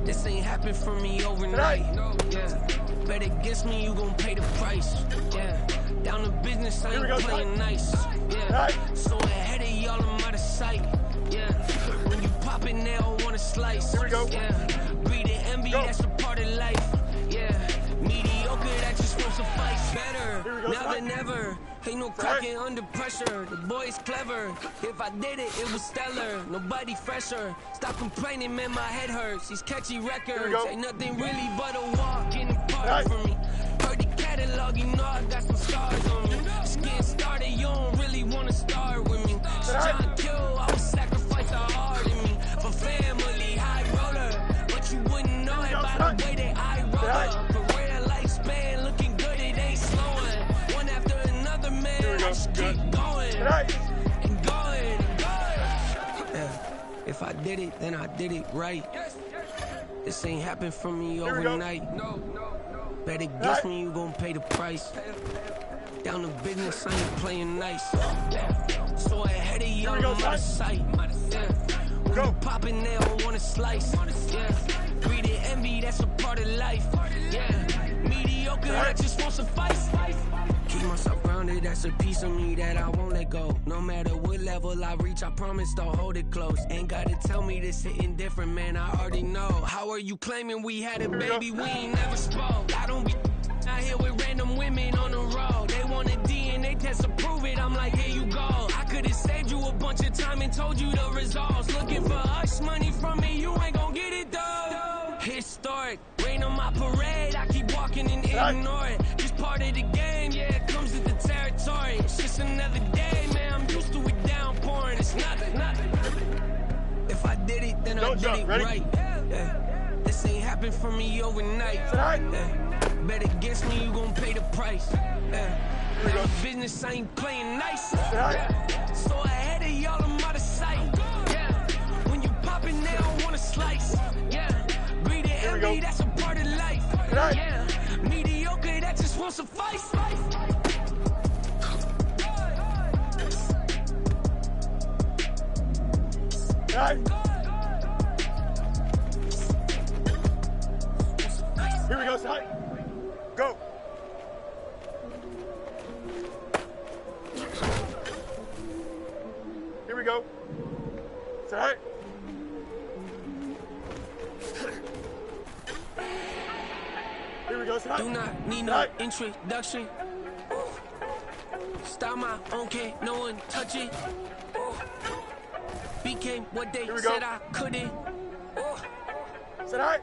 This ain't happened for me overnight. Yeah. Bet against me, you gon' pay the price. Yeah. Down to business, I ain't playing nice. Yeah. So ahead of y'all, I'm out of sight. Yeah. When you pop it, they don't wanna slice. Here we go. Yeah. Breed and envy, that's a part of life. Yeah. Mediocre, that just won't suffice. Better now than ever. Ain't no cracking under pressure. The boy's clever. If I did it, it was stellar. Nobody fresher. Stop complaining, man, my head hurts. These catchy records ain't nothing really but a walk in the park for me. Heard the catalog, you know I got some stars on me. Just getting started, you don't really wanna start with me. John Kill, I would sacrifice a heart in me. For family, high roller. But you wouldn't know it by the way that I roll up. Career lifespan looking good, it ain't slowing. One after another, man, I just keep going. And going, and going. Yeah. If I did it, then I did it right. This ain't happened for me overnight. Bet against me, you gon' pay the price. Down to business, I ain't playing nice. So ahead of y'all, I'm out of sight. When you poppin', they don't wanna slice. Greed and envy, that's a part of life. Yeah. Mediocre, that just won't suffice. Keep myself grounded, that's a piece of me that I won't let go. No matter what level I reach, I promise to hold it close. Ain't gotta tell me this hitting different, man, I already know. How are you claiming we had a baby, we ain't never spoke? I don't be out here with random women on the road. They want a DNA test to prove it, I'm like, here you go. I could've saved you a bunch of time and told you the results. Looking for hush money from me, you ain't gon' get it though. Historic, rain on my parade, I keep walking and ignore it. Just part of the game, yeah, it comes with the territory. It's just another day, man, I'm used to it downpouring. It's nothing. If I did it, then I did it right. Yeah. This ain't happened for me overnight. Yeah. Bet against me, you gon' pay the price. Yeah. business, I ain't playing nice. Yeah. So ahead of y'all, I'm out of sight. Yeah. When you poppin', they don't wanna slice. Yeah. Greed and envy, that's a part of life. Yeah. Mediocre, that just won't suffice. Here we go, side. Go. Here we go. Side. Here we go, side. Do not need no introduction. Style my own, can't no one touch it. Became what they said I couldn't.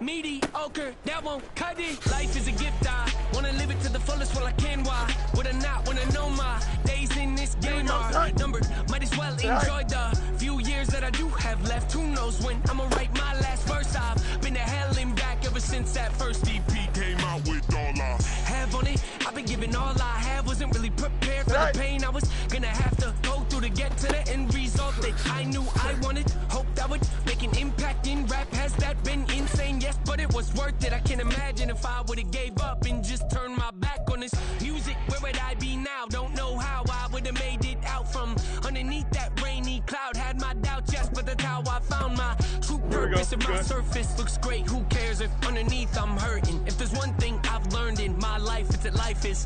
Mediocre, that won't cut it. Life is a gift, I wanna live it to the fullest while I can. Why would I not wanna know my days in this game are numbered? Might as well enjoy the few years that I do have left. Who knows when I'ma write my last verse? I've been to hell and back ever since that first EP came out with all I have on it. I've been giving all I have, wasn't really prepared for the pain I was gonna have to go through to get to the end result that I knew I wanted. Hoped I would make an impact in rap. Has that been insane? Yes, but it was worth it. I can't imagine if I would've gave up and just turned my back on this music. Where would I be now? Don't know how I would've made it out from underneath that rainy cloud. Had my doubts, yes, but that's how I found my true purpose. If my surface looks great, who cares if underneath I'm hurting? If there's one thing I've learned in my life, it's that life is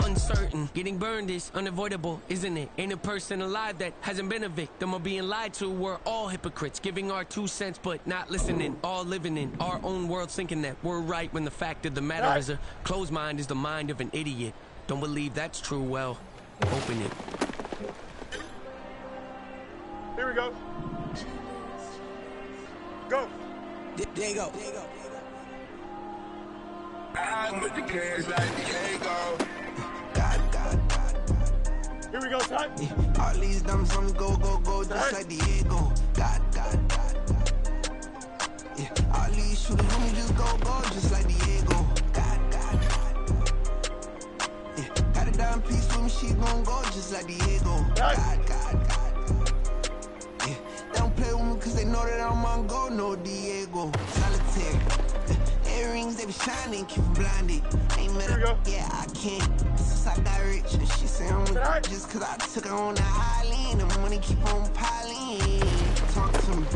uncertain. Getting burned is unavoidable, isn't it? Ain't a person alive that hasn't been a victim of being lied to. We're all hypocrites, giving our 2 cents but not listening. All living in our own world, thinking that we're right when the fact of the matter is a closed mind is the mind of an idiot. Don't believe that's true? Well, open it. Here we go. Go. There you go. I'm with the kids like Diego. Here we go, side. All these diamonds on me go, just like Diego. God. Yeah, all these shooters on me just go, just like Diego. God. Yeah, got a dime piece with me, she gon' go just like Diego. God. Yeah, they don't play with me cause they know that I'm on go, no Diego. Solitaire. Earrings, they be shining, keep them blinded. Ain't met her, yeah, I can't. Since I got rich, she say I'm rich just cause I took her on the island. The money keep on piling. Talk to me,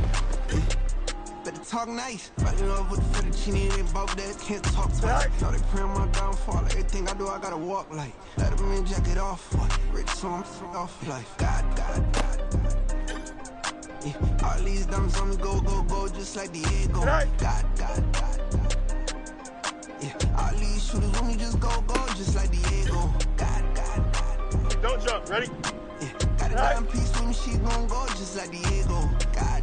yeah. Better talk nice. Fucking up with the fettuccine, they both that can't talk twice. Know they pray on my downfall. Everything I do, I gotta walk like. Let them in, jacket off. Rich, so I'm off life. God. Yeah, all these diamonds on me go, just like Diego. God. Yeah, all these shooters with me just go, just like Diego. God. Don't jump, ready? Yeah, got a dime piece with me, she gon' go just like Diego. God.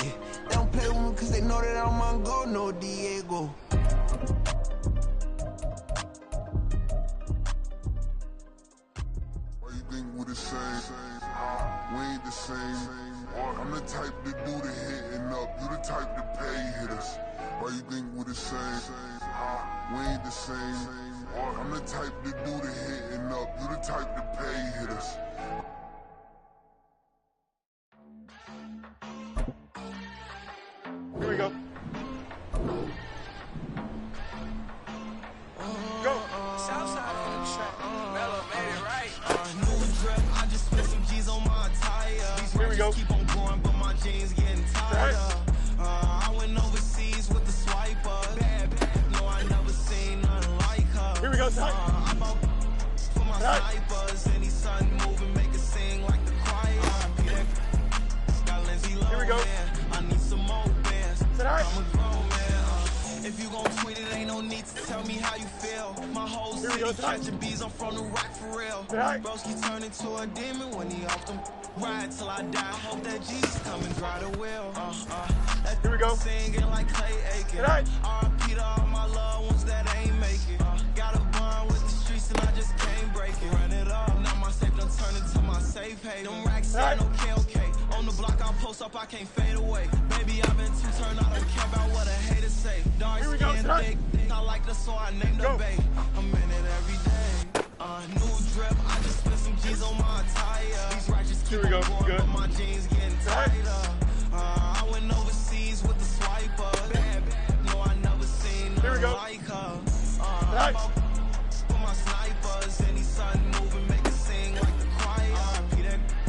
Yeah, they don't play with me cause they know that I'm on go, no Diego. Why you think we're the same? We ain't the same. I'm the type to do the hitting up, you the type to pay hitters. Why you think we're the same? We ain't the same. I'm the type to do the hitting up, you the type to pay hitters. Here we go. Go. Southside on the track. Mellow made it right. New drip, I just spent some G's on my attire. These Here we go. keep on going, but my jeans getting tighter. I went overseas with the swiper. Bad, no, I never seen nothing like her. Here we go, side. I bought for my snipers. Any sun moving, make it sing like the choir. Got Lindsay Lohan. Here we go. I need some more bands. I'm a grown man. If you gon' tweet it, ain't no need to tell me how you feel. My whole city catching bees, I'm from the rock for real. Broski turned into a demon when he off them. Ride till I die, hope that Jesus come and dry the wheel. Here we go. Singing like Clay Aiken. R.I.P. to all my loved ones that ain't make it. Got a bond with the streets and I just can't break it. Run it up, now my safe done turn into my safe haven. Them racks ain't okay. On the block I post up, I can't fade away. Baby, I've been too turned, I don't care about what a hater say. Dark skin, thick, I like the so I named the babe. I'm in it every day. Good. But my jeans getting tighter. I went overseas with the swiper. Bad, no, I never seen nothing like her. For my snipers, any sudden moving make it sing like the choir.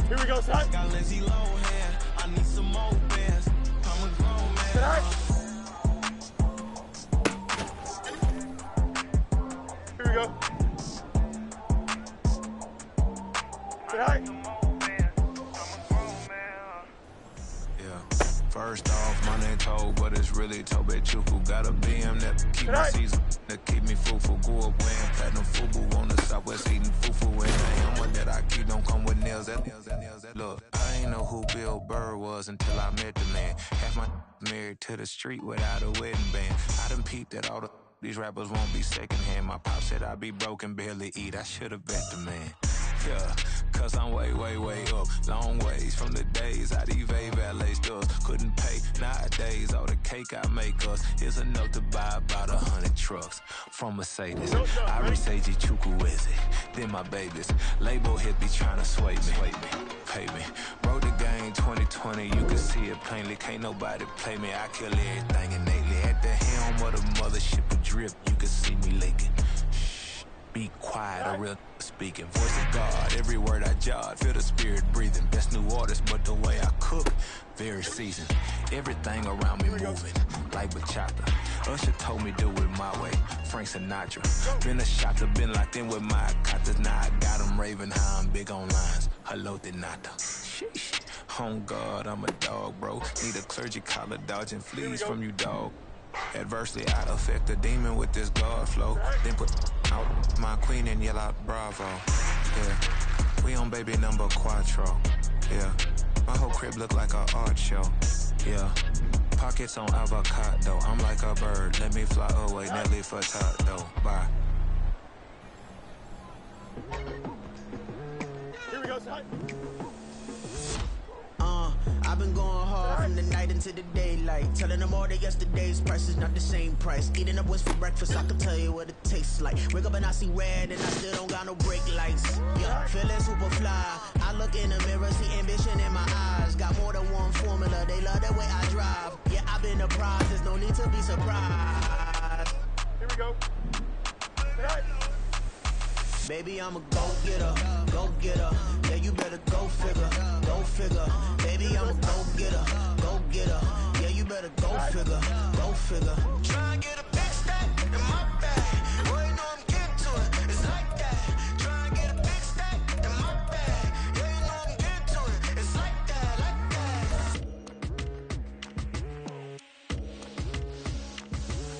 Here we go, son. Got Lindsay Lohan. I need some more bands. I'm a grown man. Here we go. Yeah. First off, my name Toe, but it's really Tobe Chuku. Got a BM that keep my season, that keep me fufu. Grew up wearing platinum fubu on the Southwest eating fufu. And the one that I keep don't come with nails. Look, I ain't know who Bill Burr was until I met the man. Half my married to the street without a wedding band. I done peeped that all these rappers won't be secondhand. My pop said I'd be broken, barely eat. I should've bet the man. Yeah, cause I'm way, way, way up. Long ways from the days I evade valet stores. Couldn't pay nowadays. All the cake I make us is enough to buy about 100 trucks from Mercedes. I say Chukwueze, then my babies. Label hit be trying to sway me. Pay me. Wrote the game 2020, you can see it plainly. Can't nobody play me. I kill everything innately. At the helm of the mothership of drip, you can see me leaking. Be quiet, a real speaking. Voice of God, every word I jot. Feel the spirit breathing. Best new artist, but the way I cook, very seasoned. Everything around me moving, like bachata. Usher told me do it my way. Frank Sinatra. Been a shotter, been locked in with my katas. Now I got them raving how I'm big on lines. Hello, Denata. Sheesh. Home God, I'm a dog, bro. Need a clergy collar, dodging fleas from you, dog. Adversely, I affect the demon with this God flow. Then put out my queen and yell out bravo. Yeah, we on baby number quattro. Yeah, my whole crib look like an art show. Yeah, pockets on avocado. I'm like a bird. Let me fly away. Nelly Furtado. Bye. Here we go, son. I've been going hard from the night into the daylight. Telling them all that yesterday's price is not the same price. Eating up what's for breakfast, I can tell you what it tastes like. Wake up and I see red and I still don't got no brake lights. Yeah, feeling super fly. I look in the mirror, see ambition in my eyes. Got more than one formula, they love the way I drive. Yeah, I've been a prize, there's no need to be surprised. Here we go. Hey. Baby, I'm a go-getter, go-getter. Yeah, you better go figure, go figure. Baby, I'm a go-getter, go-getter. Yeah, you better go figure, go figure. Try and get a big stack in my bag. Boy, you know I'm getting to it, it's like that. Try and get a big stack in my bag. Yeah, you know I'm getting to it, it's like that, like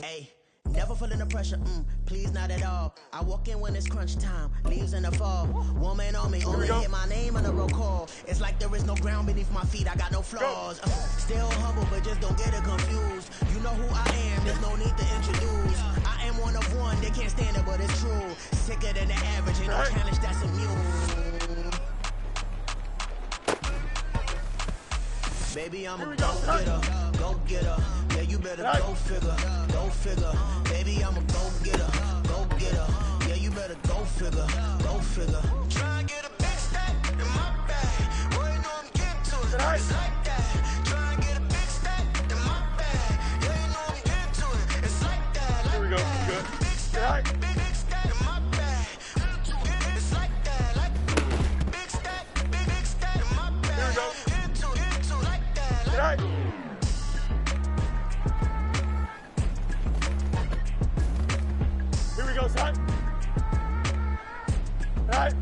that. Hey. Never feeling the pressure, please not at all. I walk in when it's crunch time, leaves in the fall. Woman on me, only hit my name on the roll call. It's like there is no ground beneath my feet, I got no flaws. Still humble, but just don't get it confused. You know who I am, there's no need to introduce. I am one of one, they can't stand it, but it's true. Sicker than the average, ain't no challenge that's immune. Baby, I'm a go-getter, go-getter. Yeah, you better go figure, go figure. Baby, I'm a go-getter, go-getter. Yeah, you better go figure, go figure. Try and get a big stack in my bag. Boy, you know I'm getting to it, it's like that. Try and get a big stack in my bag. Yeah, you know I'm getting to it, it's like that, like that. Here we go, good. Big stack, big stack in my bag. It's like that, like big stack in my bag. Here we go. Right. Here we go, son. Right.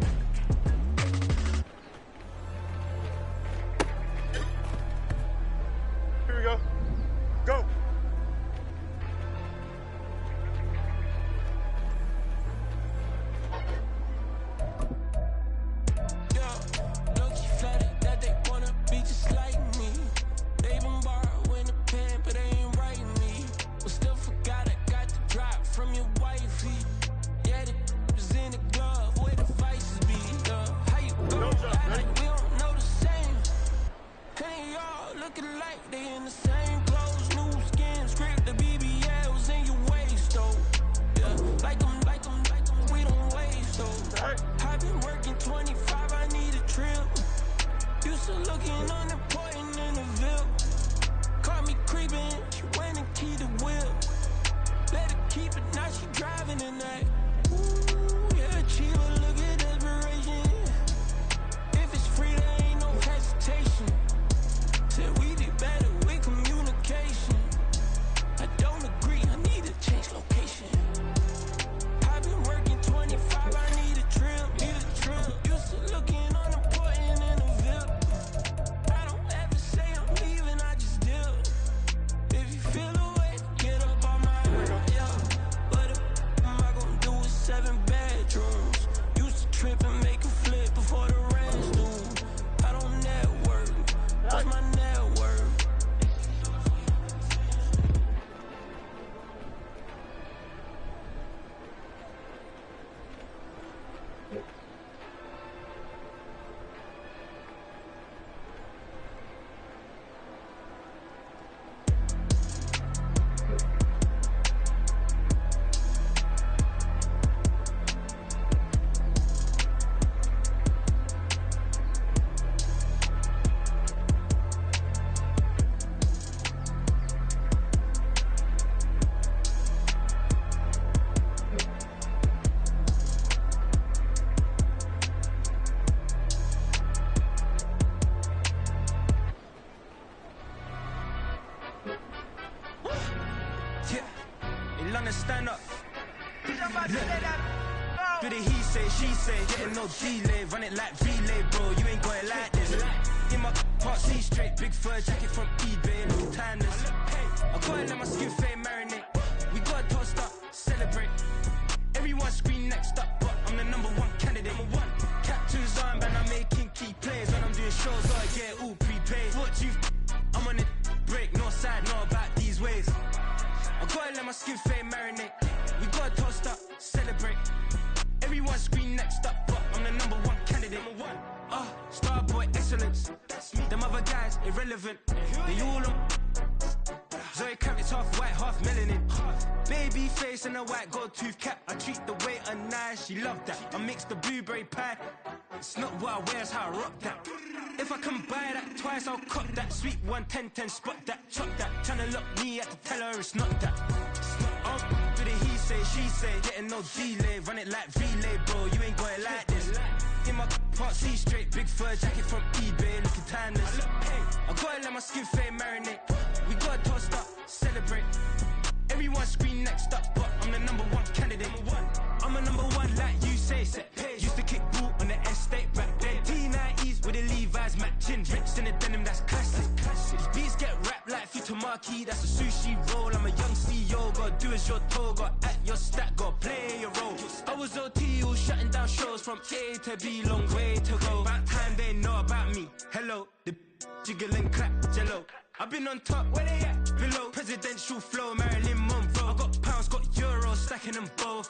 Here we go. Go. Used to looking unimportant in the Ville. Caught me creeping, she went and keyed the wheel. Let her keep it, now she driving in that. Ooh, yeah, Chiva, look at desperation. If it's free, there ain't no hesitation. Said we be better with communication. I don't agree, I need to change location. I've been working 25, I need a trim, Used to looking unimportant in the Ville. I don't ever say I'm leaving, I just deal. If you feel away, get up on my yeah. What am I gonna do with 7 bedrooms? Used to trip and make a flip before the rent's due. I don't network, what's my net worth? Stand up. Do the he say, she say, getting no delay, run it like relay, bro. You ain't got it like this. In my part C straight, big fur jacket from eBay, looking timeless. I gotta let my skin fade marinate. We gotta toast up, celebrate. Everyone scream next up, but I'm the #1 candidate. Captain's armband, I'm making key plays. When I'm doing shows, I get all prepaid. What you? I'm on it, break, no side, no about these ways. I gotta let my skin fade marinate. We gotta toast up, celebrate. Everyone scream next up, but I'm the #1 candidate. Starboy excellence. Them other guys irrelevant. They all on. Zoe Kravitz half white, half melanin. Baby face and a white gold tooth cap. I treat the waiter nice, she love that. I mix the blueberry pie. It's not what I wear, it's how I rock that. If I can buy that twice, I'll cop that. Sweet 110, spot that, chop that. Tryna lock me at the teller, it's not that. Do the he say, she say, getting no delay, run it like relay, bro. You ain't got it like this. In my part C straight, big fur jacket from eBay, looking timeless. I gotta let my skin fade marinate. We gotta toast up, celebrate. Everyone scream next up, but I'm the #1 candidate. I'm a #1 like you say, set page. Used to kick boot on the estate back then. T90s with the Levi's matching. Rips in the denim, that's classic. These beats get wrapped like Futamaki, that's a sushi roll. I'm a young CEO, gotta do as you're told. Gotta act your stack, gotta play your role. I was OT, all shutting down shows from A to B, long way to go. About time they know about me. Hello, the jiggle and clap, jello. I've been on top, where they at? Below, presidential flow, Marilyn Monroe. I got pounds, got euros, stacking them both.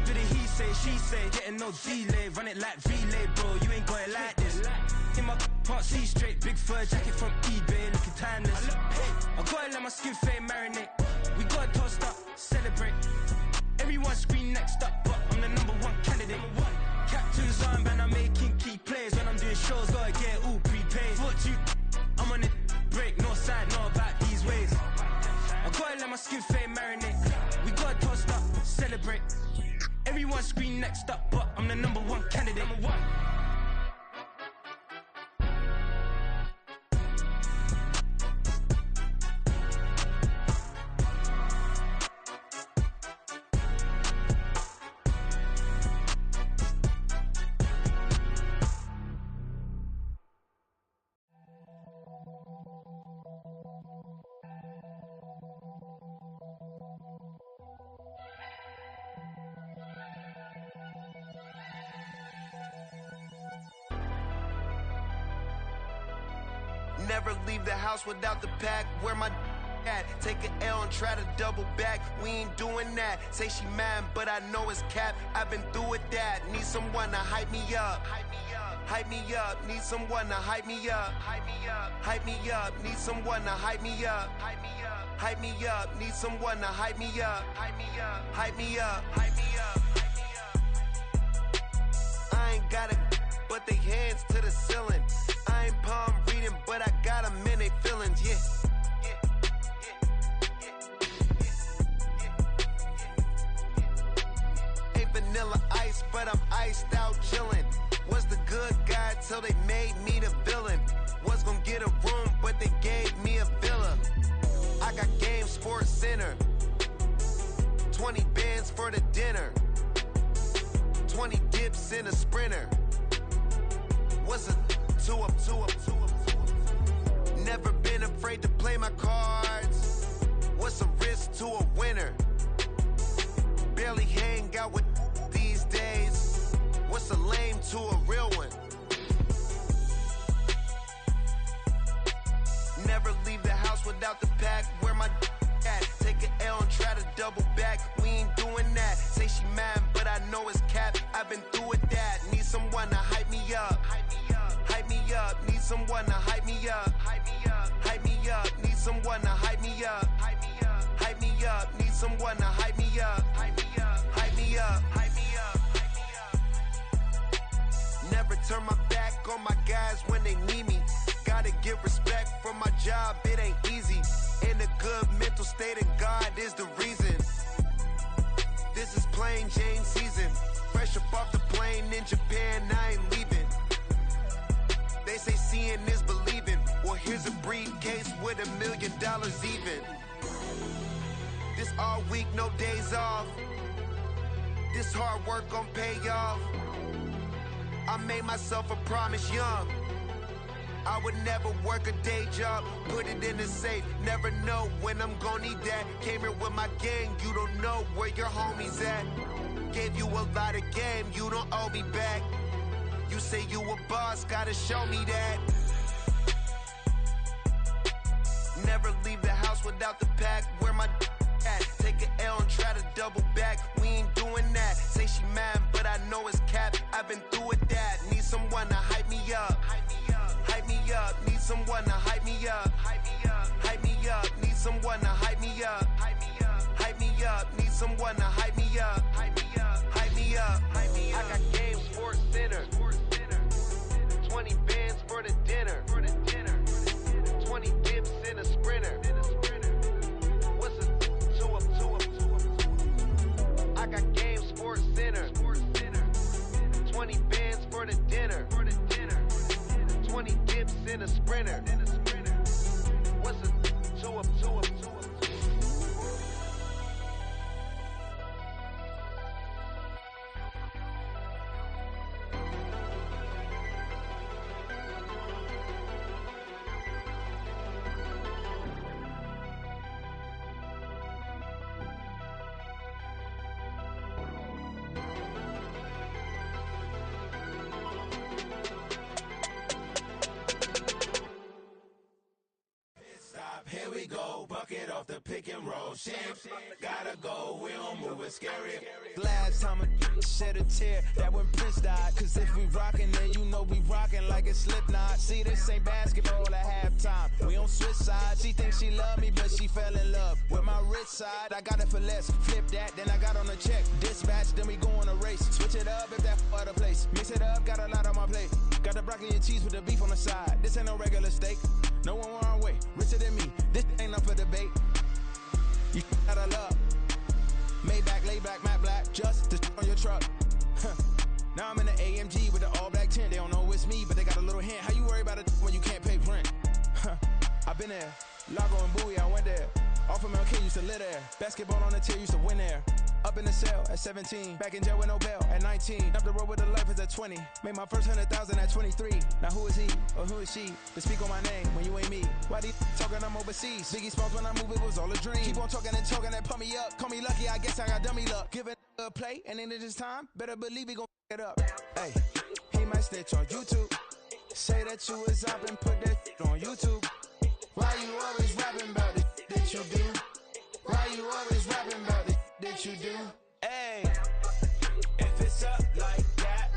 Do the he say, she say, getting no delay, run it like relay, bro. You ain't got it like this. In my part C straight, big fur jacket from eBay, looking timeless. I gotta let my skin fade marinate. We gotta toast up, celebrate. Everyone scream next up, but I'm the #1 candidate. Captain's armband, I'm making key plays. When I'm doing shows, gotta get all prepaid. What you? I'm on it, break, no side, no about these ways. I gotta let my skin fade marinate. We gotta toast up, celebrate. Everyone scream next up, but I'm the #1 candidate. Never leave the house without the pack. Where my at? Take an L and try to double back. We ain't doing that. Say she mad, but I know it's cap. I've been through with that. Need someone to hype me up. Hype me up. Need someone to hype me up. Hype me up. Need someone to hype me up. Hype me up. Need someone to hype me up. Hype me up. Hype me up. I ain't got it, but they hand vanilla ice, but I'm iced out chillin'. Was the good guy till they made me the villain. Was gonna get a room, but they gave me a villa. I got game, Sports Center. 20 bands for the dinner. 20 dips in a Sprinter. What's a two up? Never been afraid to play my cards. What's a risk to a winner? Barely hang out with these days. What's a lame to a real one? Never leave the house without the pack. Where my at? Take an L and try to double back. We ain't doing that. Say she mad, but I know it's cap. I've been through with that. Need someone to hype me up. Hype me up. Need someone to hype me up. Hype me up. Need someone to hype me up. Hype me up. Need someone to hype me up. Hype me up. Never turn my back on my guys when they need me. Gotta give respect for my job, it ain't easy. In a good mental state and God is the reason. This is plain Jane season. Fresh up off the plane in Japan, I ain't leaving. They say seeing is believing. Well, here's a briefcase with $1 million even. This all week, no days off. This hard work gon' pay off. I made myself a promise young. I would never work a day job, put it in the safe. Never know when I'm gon' need that. Came here with my gang, you don't know where your homies at. Gave you a lot of game, you don't owe me back. You say you a boss, gotta show me that. Never leave the house without the pack. Where my at? Take an L and try to double back. We ain't doing that. Say she mad, but I know it's cap. I've been through with that. Need someone to hype me up. Hype me up. Need someone to hype me up. Hype me up. Need someone to hype me up. Hype me up. Need someone to hype me up. Hype me up. I got game, Sports Center. 20 bands for the dinner. 20 dips in a Sprinter. What's a two up? I got game, Sports Center. 20 bands for the dinner. 20 dips in a Sprinter. What's a two up? Here we go, bucket off the pick and roll. Shit, gotta go, we don't move it, scary. Last time a shed a tear, that when Prince died. Cause if we rockin', then you know we rockin' like a Slipknot. See, this ain't basketball at halftime. We on switch sides. She thinks she love me, but she fell in love with my rich side. I got it for less. Flip that, then I got on a check. Dispatch, then we go on a race. Switch it up if that other place. Mix it up, got a lot on my plate. Got the broccoli and cheese with the beef on the side. This ain't no regular steak. No one wrong way, richer than me. This ain't up for debate. You out of love. Maybach, laid back, matte black, just to on your truck. Now I'm in the AMG with the all black tint. They don't know it's me, but they got a little hint. How you worry about it when you can't pay rent? I've been there. Lago and Bowie, I went there. Off of MLK, used to live there. Basketball on the tier, used to win there. Up in the cell at 17. Back in jail with no bail at 19. Up the road with the life is at 20. Made my first 100,000 at 23. Now who is he or who is she to speak on my name when you ain't me? Why they talking I'm overseas? Biggie Smalls when I move, it was all a dream. Keep on talking and talking and pump me up. Call me lucky, I guess I got dummy luck. Give it a play and then it's time. Better believe he gon' it up. Hey, he might snitch on YouTube. Say that you was up and put that on YouTube. Why you always rapping about it that you do? Why you always rapping about it that you do? Hey, if it's up like that,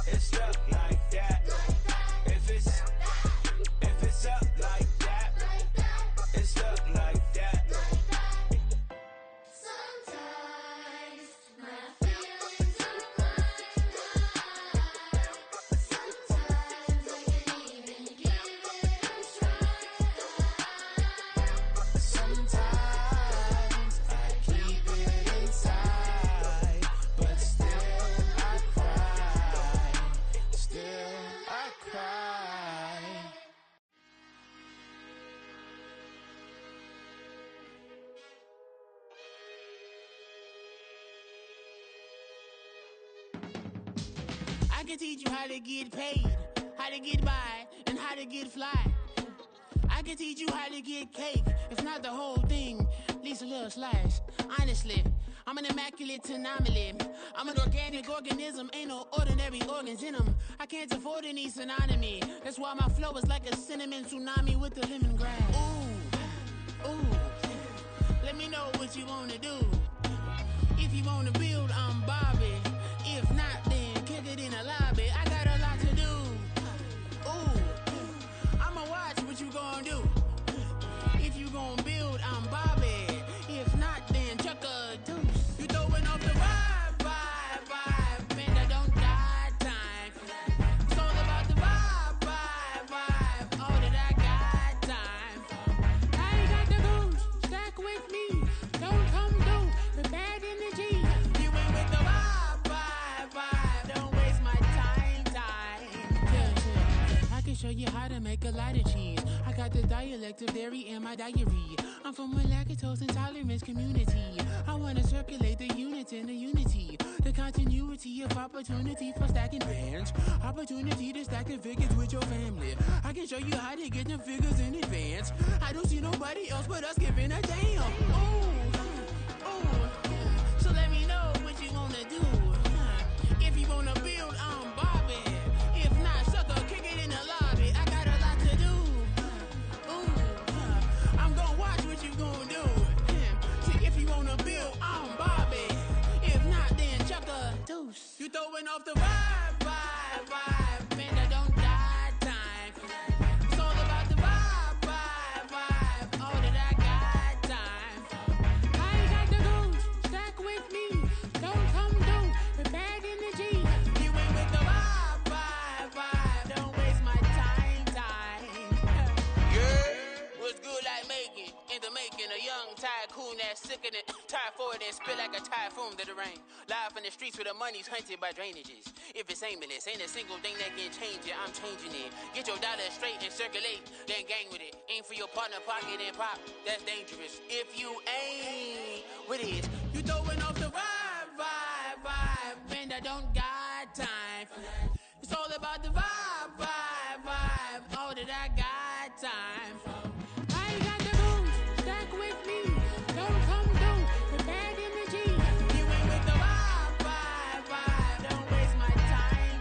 it's stuck like that. If it's up like that, it's stuck like that. Sometimes my feelings are blind. Sometimes I can't even give it a try. Sometimes I keep it inside. can teach you how to get paid, how to get by, and how to get fly. I can teach you how to get cake, if not the whole thing, at least a little slice. Honestly, I'm an immaculate anomaly. I'm an organic organism, ain't no ordinary organs in them. I can't afford any synonymy. That's why my flow is like a cinnamon tsunami with the lemongrass. Ooh, ooh, let me know what you wanna do. If you wanna build, I'm Bobby. If not, then kick it in the lobby. I got a lot to do. Ooh, I'ma watch what you gonna do. If you gonna build, I'm Bobby. If not, then chuck a deuce. You throwing off the vibe, man, I don't got time. It's all about the vibe, all that I got time. I ain't got the goose, stack with me. Don't come through the bad energy. You ain't with the vibe, don't waste my time. Yeah, I can show you how to make a lot of cheese. I got the dialect of dairy in my diary. I'm from a lactose intolerance community. I wanna circulate the units in the unity. The continuity of opportunity for stacking bands. Opportunity to stack the figures with your family. I can show you how to get the figures in advance. I don't see nobody else but us giving a damn. Ooh, so let me know what you wanna do. If you wanna build, I'm Bobby. If not, sucker, kick it in the lobby. I got a lot to do. I'm gonna watch what you gonna do. See, if you wanna build, I'm Bobby. If not, then chuck a deuce. You throwing off the vibe, man, I don't got time. It's all about the vibe, all that I got time. I ain't got the goose, stack with me. Don't come through with bad energy. You ain't with the vibe, don't waste my time. Yeah, what's good like making, in the making, a young tycoon that's sick in it. Tire forward and spit like a typhoon to the rain. Live in the streets where the money's hunted by drainages. If it's aimless, ain't a single thing that can change it, I'm changing it. Get your dollar straight and circulate, then gang with it. Aim for your partner, pocket and pop, that's dangerous. If you ain't with it, you throwing off the vibe, man, I don't got time. It's all about the vibe, all that I got time. I ain't got the goose, stack with me. Don't come through with bad energy. You ain't with the vibe, don't waste my time.